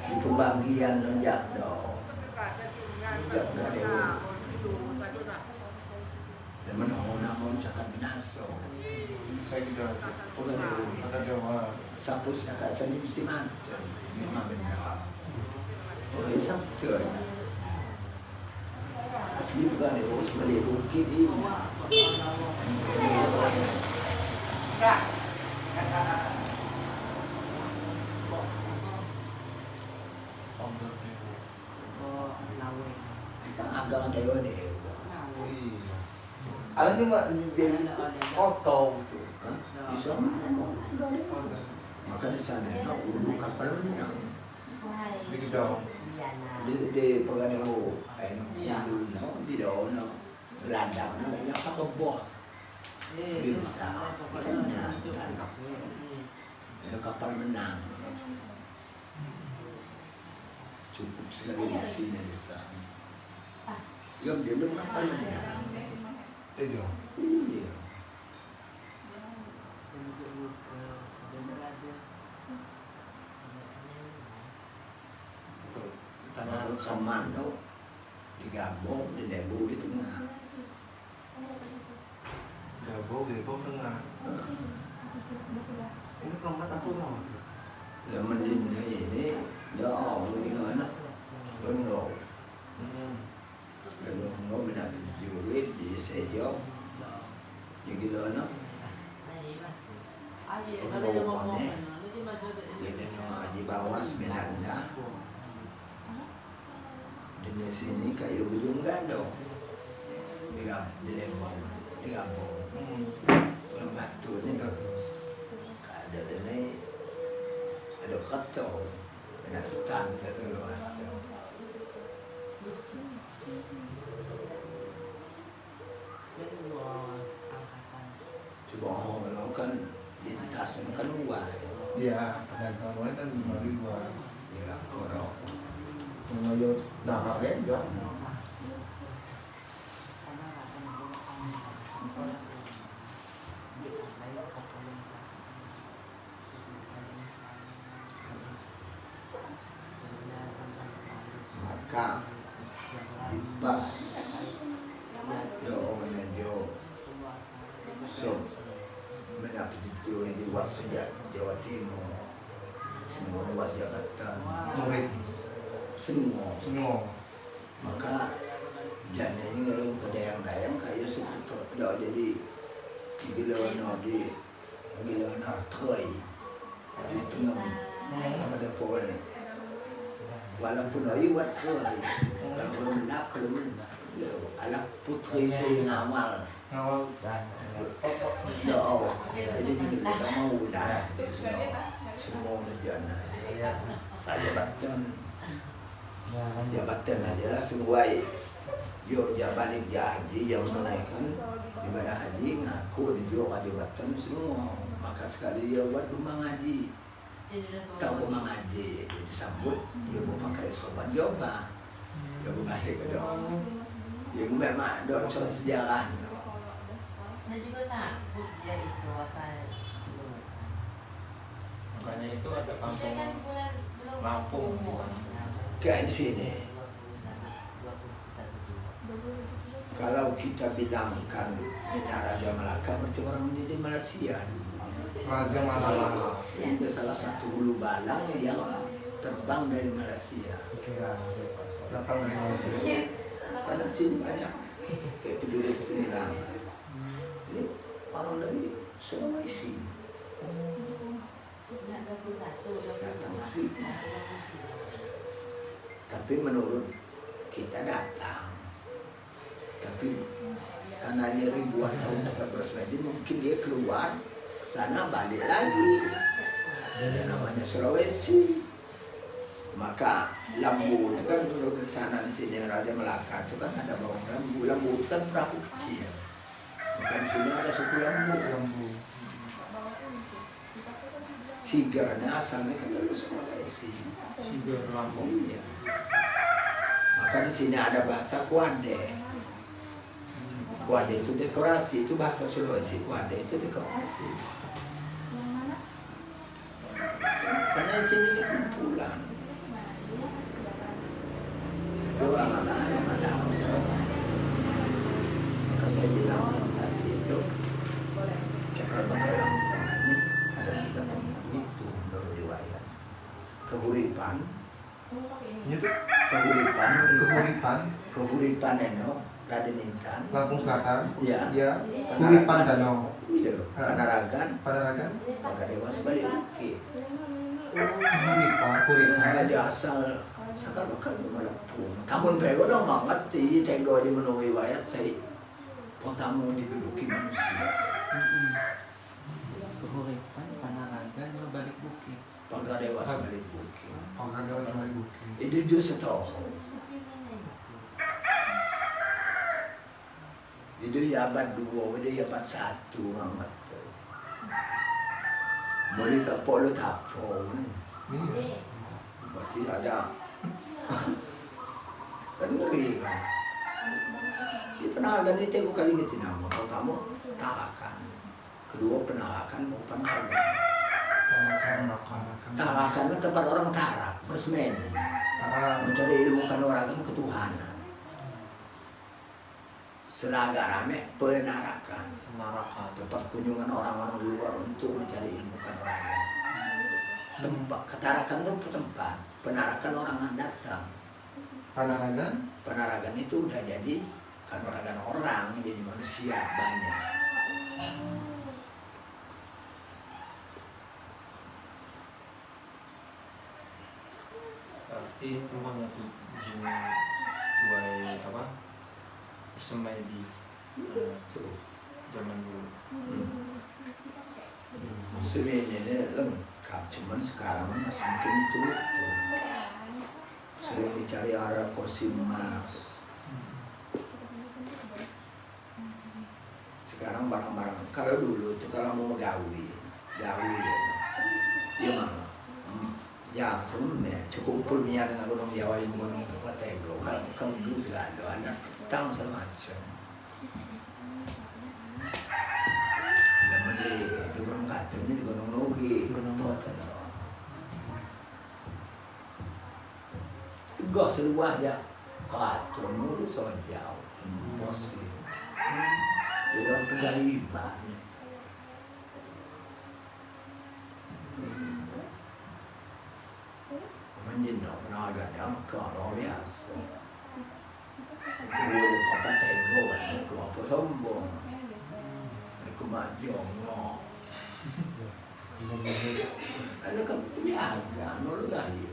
Di pembagian rejak dong. Rejak dari dan menamun cakap binaso. Saya juga. Pengalaman. Ada Jawa. Sapu cakap seni mesti mati. Memang benar. Oleh sabtu. Asli pengalaman sebalik bukit ini. Agak ada yang ni. Alam cuma jadi foto gitu. Bisa. Maka di sana nak ulu kapal renang. Di gedung. Di pengadero, ulu no di daun no gelandang no yang pakai buah. Di desa kan anak. Ada kapal menang. Cukup sekali di sini desa. Yang dia belum kapal menang. Kejo. Iya. Tanah Saman tu digabung, didebu di tengah. Gabung tengah. Ini perempat aku tahu. Là mình nhìn như vậy đấy, đó mình nói nó ngầu. Đừng có mình làm dù biết gì sẽ gió. Những cái đó nó ngầu còn nè. Jadi di bawah sebenarnya di sini kayak ujung gado. Di Lembang, di Gabung. Pulau Batu ni ada ni ada kacau, ada stand satu macam. Coba orang kan lintas kan luar. Iya, ada kawan kan 5.000. Yalah korok. Mengayo dah kan juga. Maka dipas do menuju so mendapat itu yang dibuat sejak Jawa Timur semua buat Jakarta Murid semua. maka jangan ini ngerung ke dayang-dayang kayak seperti dah jadi gila tray di tengah ada pohon walaupun ayu buat tray kalau mendak kalau anak putri saya ngamal Ngawal. jadi kita mau dah semua berjalan saya jabatan adalah sebuah jabatan haji yang menaikkan ibadah haji ngaku di jabatan semua maka sekali dia buat rumah ngaji tahu rumah ngaji disambut dia mau pakai sobat joba dia mau balik ke dong dia memang ada sejarah. Saya juga takut dia itu akan makanya itu ada dia kampung kan bulan belum Lampung. umur. Kayak di sini kalau kita bilangkan Benar Raja Malaka berarti orang ini di Malaysia dulu. Raja Malaka. Itu salah satu hulu balang yang terbang dari Malaysia. Datang dari Malaysia. Pada sini banyak kayak penduduk Penyelang. Ini orang dari Sulawesi datang ke sini. Tapi menurut kita datang. Tapi karena ini ribuan tahun tempat bersemedi, mungkin dia keluar ke sana balik lagi. Dan namanya Sulawesi. Maka lambu itu kan dulu di sana di sini Raja Melaka itu kan ada bawang lambu. Lambu itu kan perahu kecil. Maka di sini ada suku lambu. Sigarnya asalnya kan dari Sulawesi. Sigar Lampung. Iya. Maka di sini ada bahasa Kuade. Kuade itu dekorasi, itu bahasa Sulawesi. Kuade itu dekorasi. Karena di sini dia kumpulan. Orang ada. Maka saya bilang tadi itu cakar bakal Lampung ini ada 3 tempat itu menurut riwayat. Kehuripan, Itu kehuripan eno, Raden Intan, Lampung Selatan. Iya. Ya. Kuripan Danau. iya, Panaragan, Panaragan. maka dewa sebalik bukit. Kuripan. Ada asal sakal bakal Lampung. Tahun baru dong banget di tenggo di menurut riwayat saya pertama diduduki manusia. Kehuripan, Panaragan, balik bukit. Pada dewa sebalik bukit. Panaragan sama Bukit. Itu justru tahu. Itu ya abad 2, itu ya abad 1 banget. Boleh tak polo tapo. Ini. Berarti ada kan ngeri kan. Di Penaragan itu aku kali ngerti nama. Pertama Tarakan, kedua Penarakan mau Penaragan. Tarakan itu tempat orang tarak bersemedi, mencari ilmu kanuragan ketuhanan. Selaga rame Penarakan, Narakan. tempat kunjungan orang-orang luar untuk mencari ilmu kanuragan. Tempat ketarakan itu tempat, penarakan orang yang datang. Panaragan. Penaragan itu udah jadi kanuragan orang, jadi manusia banyak. Berarti rumahnya tuh di sini buat apa? Semedi Tuh. zaman dulu. Sebenarnya ini lengkap, cuman sekarang masih mungkin itu. Sering dicari arah kursi emas. Sekarang barang-barang, kalau dulu itu kalau mau gawi ya, dia mana? Ya sebenarnya cukup punya dengan gunung Jawa yang gunung Patego, kalau dulu sudah ada ketang segala macam. Dan di gunung Katung ini di gunung Nogi, Gak seluas aja Katung dulu so jauh, mosi. Di lewat kegariban. Menjina Penaragan yang luar biasa. Gue kota Tego, gue apa sombong. Aku majong, ada kan penjaga, nol gaya.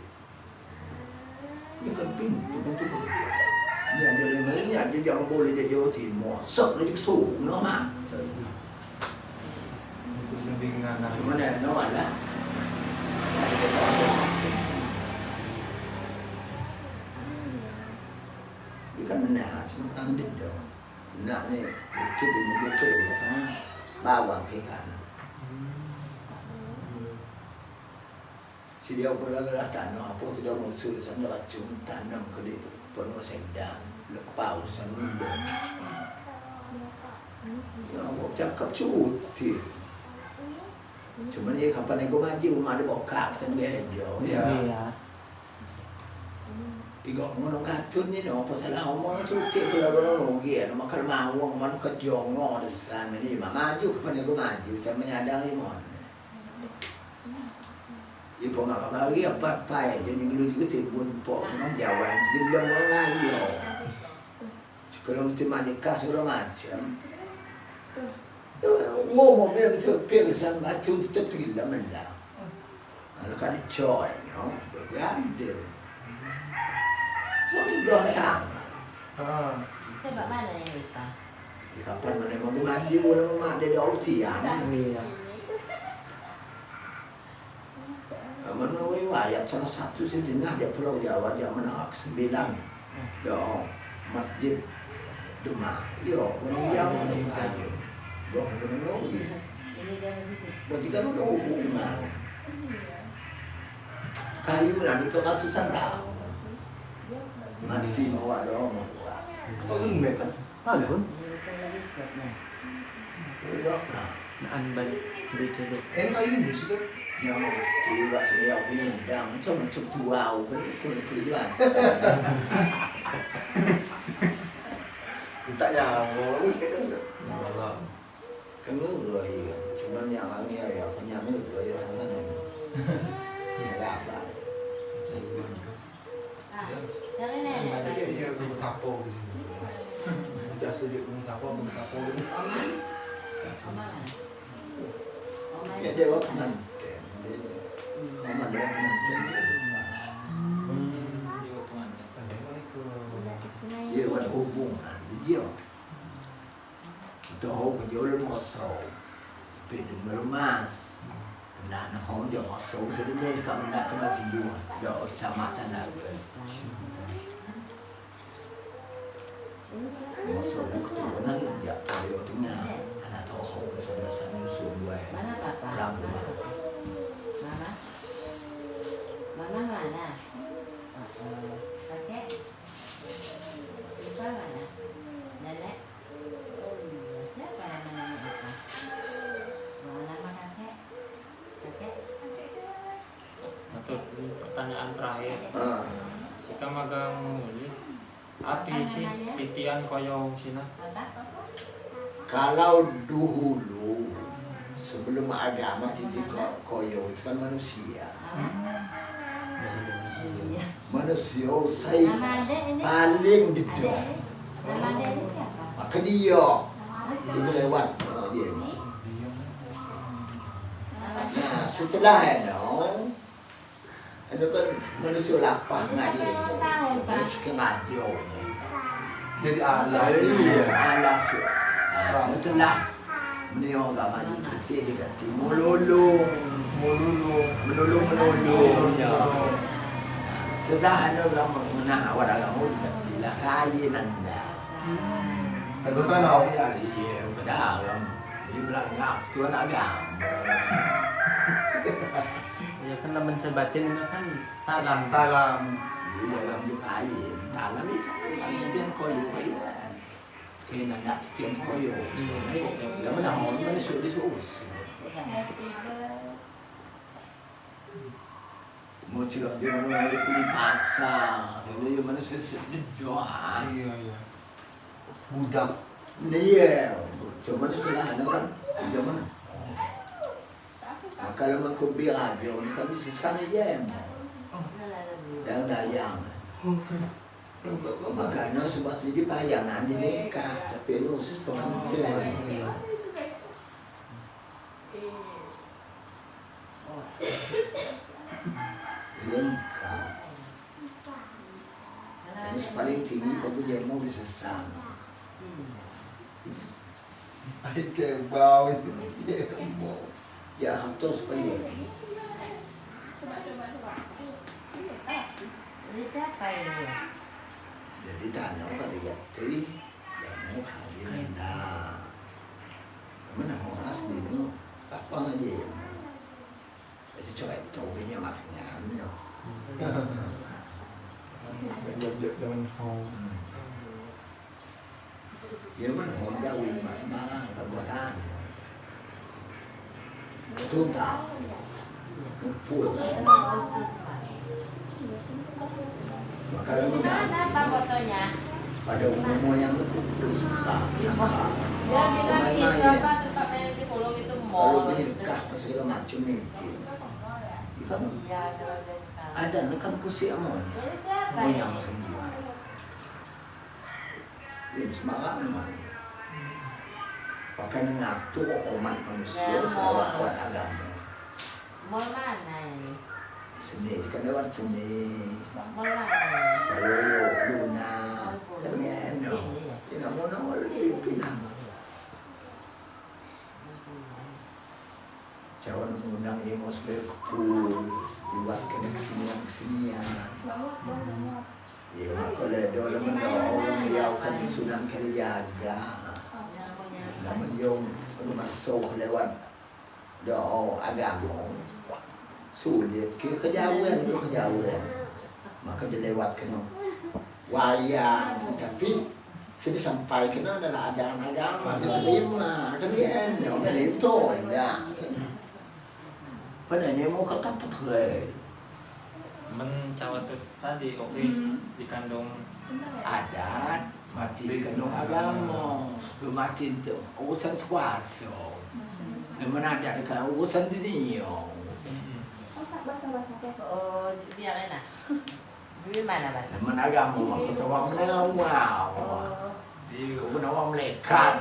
Ini kan pintu kerja. Ini ada lemarinya, dia jangan boleh dia Jawa Timur. Sok dia diksuh, no mah. Lebih nganak. Cuma ada no ada. Dia kan benar, cuma orang dendam. Benar ni, bukit ini bukit dia kata bawang ke kanan. Si dia belah-belah tanah apa tidak musuh sana racun tanam ke di penuh sedang lepau sana. Ya, aku cakap cuti. Cuma ni kapan aku maju, ada bokap sendiri dia. Iya. Igok ngono katun ni no, apa salah omong cuti kalau rugi, makal mawang man kejongo desan ni maju kapan aku maju, cuma menyadari mon. Ipo nggak kembali apa ya, jadi dulu juga tibun po, memang Jawa, jadi bilang orang lain. Kalau mesti majikan segala macam. Ngomong yang sepir san macam tetap tinggal mana. Kalau kan coy, no, berada. sudah tangan. Coba mana yang bisa? Kapan mana mau ngaji ulang mak dia dah utian. Iya. Menurut riwayat salah satu sedina dia Pulau Jawa dia menang ke-9. Doa masjid Demak. Yo, orang Jawa ni kayu. Gua menang lagi. Ini dia mesti. Berarti kan udah hubungan. Kayu nanti ke ratusan tahun. Mati bawa doang. Kau kan? Ada pun. Tidak pernah. Naan balik lucu dulu. kayu ni sih kan? Yang tiba saya ini yang cuma tua kan kuliah. Tak nyamuk. Malah kan người cuma yang ini ya punya người ya kan ini. Apa? Cari nenek. Dia sebut tapo di sini. Jasa dia punya tapo. Oma. Ya dia pengantin. Sama dia pengantin. Dia pengantin. Dia ada hubungan dia. Tahu dia lu masuk. Beda meremas. Nah, orang dia masuk sedemikian kami nak kena dia. Dia kecamatan ada. Masuk di keturunan dia tahu tengah. Anak tahu saudara nyusul dua. Mana papa? Lampu. Mama. Mama mana? Kakek. Lupa mana? Nenek. Oh iya, siapa yang namanya apa? Mana nama kakek? Kakek. Untuk pertanyaan terakhir, Ah, sika magang muli. Api sih pitian koyo sina. Apa? kalau dulu sebelum agama titik koyo itu kan manusia. Iya. Manusia saya Nama adek ini? paling dedok. Nama dia ini siapa? Maka dia itu lewat dia. Nah setelah itu kan manusia lapang ngaji. Manusia ngaji. Jadi Allah Allah setelah beliau agama itu diganti melulung. Sudah ada orang mengenal orang diganti lah kain anda. Itu tanau. Iya, berdalam. Dia bilang ngap tuan agama. Ya kan lamun sebatin kan talam. Talam. Di dalam juga kain. Dalam itu kan setiap koyo. Kena nak setiap koyo. Dia menahon mana sulit. Mau cakap dia mana ada kulit pasar. Dia mana sedih doa. Iya. Budak. Dia cuma setelah kan zaman. Kalau mengkubi radio kan bisa sana je. Dan dayang. Makanya sebab sedikit payangan di nikah, tapi lu pengantin. Lengkap. Ini paling tinggi pekerjaan mau bisa sama. Ay, qué bau itu. Ya terus supaya Ini siapa ini? jadi tanya kan tiga tri dan mau kawin dah. Mana orang asli ni apa aja ya? Jadi coba tahunya maknya ni. Banyak dengan hong. Dia mana orang kawin mas marah perbuatan. Betul tak? Pul. Maka Mana apa fotonya? pada umumnya yang itu suka sangka. Dia bilang itu apa tuh Pak Mel di Pulung itu Kalau mall. menikah segala macam itu. Kan Iya, kalau dia nikah. ada kan pusi amoy. Ini siapa Mau ini? yang semua. Ini semangat memang. Pakai ngatur umat manusia selawan agama. Mall mana ini? Seni kan lewat seni. Mall mana? Kalau luna Doa orang yaukan Sunan Kalijaga. Namun yung masuk lewat doa agama sulit kejauhan maka dilewatkan wayang tapi sudah sampai kena adalah ajaran agama diterima kan kan itu ya padahal mau kata betul mencawat tadi oke dikandung adat mati kandung agama mati itu urusan swasta mana ada kan urusan dunia Oh, biar enak. Gimana bahasa? mana agama maka tawang menawang kau menawang melekat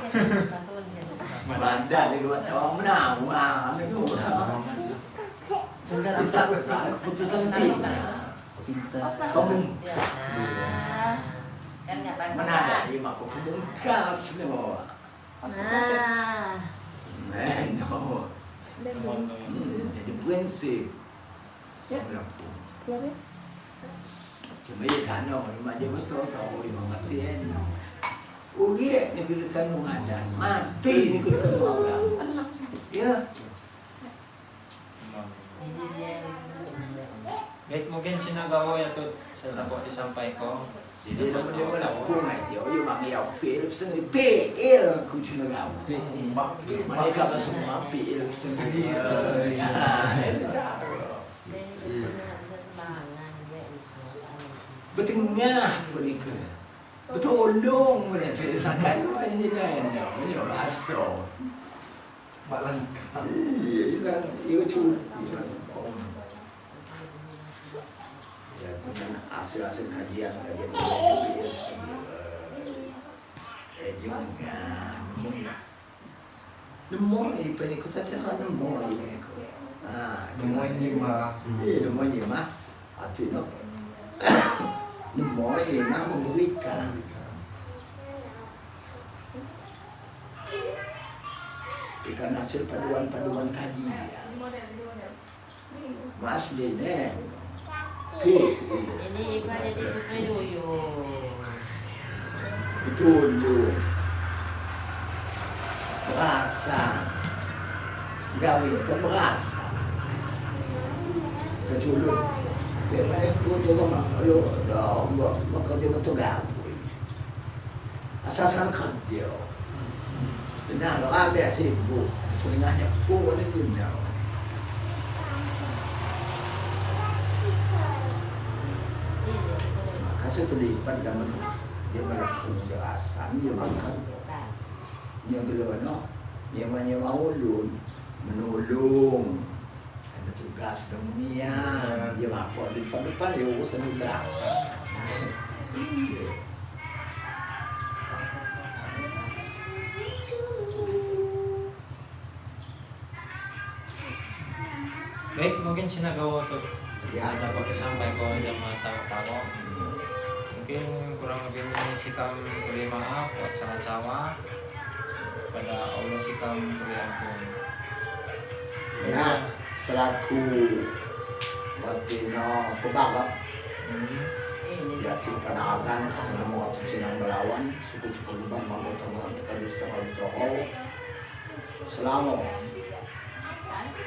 Banda di luar tawang menawang itu bisa keputusan kamu Kan nggak bahasa. mana ada di mako pemungkas semua no jadi prinsip cuma ya kan cuma dia mesti tahu yang ngertiin ugi ni kudukan mengadat mati ni kudukan mengadat ya Ini dia. Baik, mungkin sinagawa ya to sa dako disampaikan. jadi naman dia wala pun ay dia yung mga yaw pilip sa ni PL kung sinagaw mereka ba semua pilip sa ni betul nga begitu betul dong mana saya sakan mana ni aso Lengkap. iya itu cuti ya dengan hasil kajian juga nemu penikut saja kan nemu Semuanya mah. nemu mah artinya nemu mah memberikan ikan hasil paduan kajian mas dene Ini ikan jadi putri duyung. betul berasa gawe keberasa keculun bagaimana aku juga malu dong maka dia betul gawe asasan kerja benar lo ada sibuk seringnya pun ini dunia kasih terlibat dengan dia melakukan penjelasan dia makan dia gelono dia mau menolong ada tugas dunia dia apa di depan dia urusan berapa Baik, mungkin sinagawa to Ya. sa dako disampaikan jama tawo-tawo. Mungkin kurang lebih ini sikam beri maaf buat salah cawa pada Allah sikam beri ampun. ya selaku Martino pebagap ya panangan sama waktu sinang melawan suku perubahan manggota kita bisa kalau selama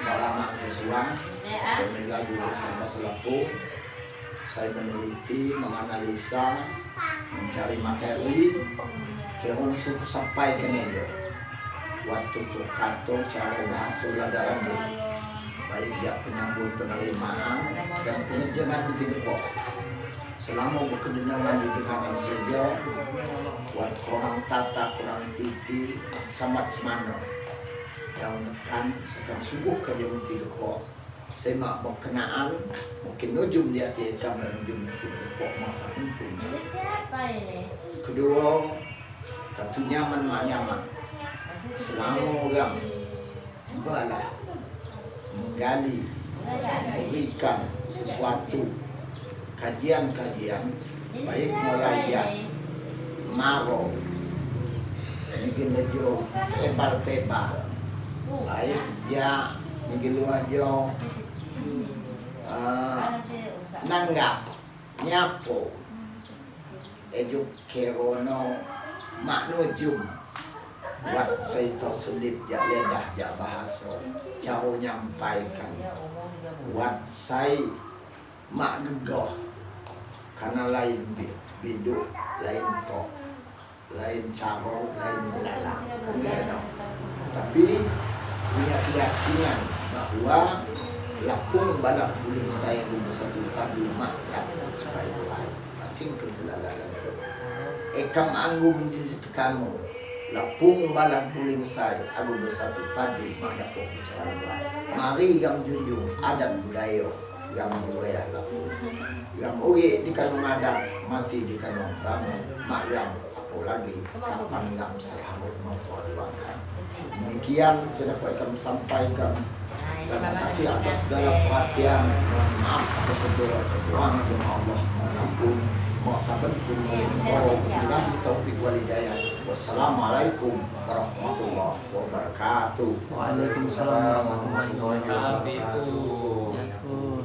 dalam mahasiswa saya lagu sama selaku saya meneliti menganalisa mencari materi kira-kira suku sampai ke media waktu itu kantor cara bahasa dalam dia baik dia penyambung penerimaan dan pengejangan di depok selama berkedenangan di dengangan saja buat kurang tata kurang titi samat semano yang menekan sekarang subuh kerja di depok saya mak berkenaan mungkin nujum dia tiada dan nujum di depok masa penting Ini siapa ini? kedua katu nyaman mak nyaman selama orang bala menggali memberikan sesuatu kajian-kajian baik mulai ya maro mungkin aja tebal-tebal baik ya mungkin aja nanggap nyapo ejuk kerono maknujum wat saya sulit ya ledah ya bahasa cara nyampaikan wat saya mak gegoh karena lain biduk lain pok lain cara lain belalang enggak tapi punya keyakinan bahwa lapung balap buling saya rumah satu padu mak lapung cerai lain asing kegelalalan ekam anggung di tetamu lapung balap buling saya aku bersatu padu mak lapung cerai lain mari yang junjung adat budaya yang budaya lapung yang ugi di kanong adat mati di kanong ramu mak yang apa lagi kapan yang saya harus memperjuangkan. Demikian sudah kami sampaikan. Terima kasih atas segala perhatian. Mohon maaf atas segala kekurangan yang Allah mengampun. Mohon billahi taufiq wal hidayah. Wassalamualaikum warahmatullahi wabarakatuh. Waalaikumsalam warahmatullahi wabarakatuh. Tapi, Ya pun.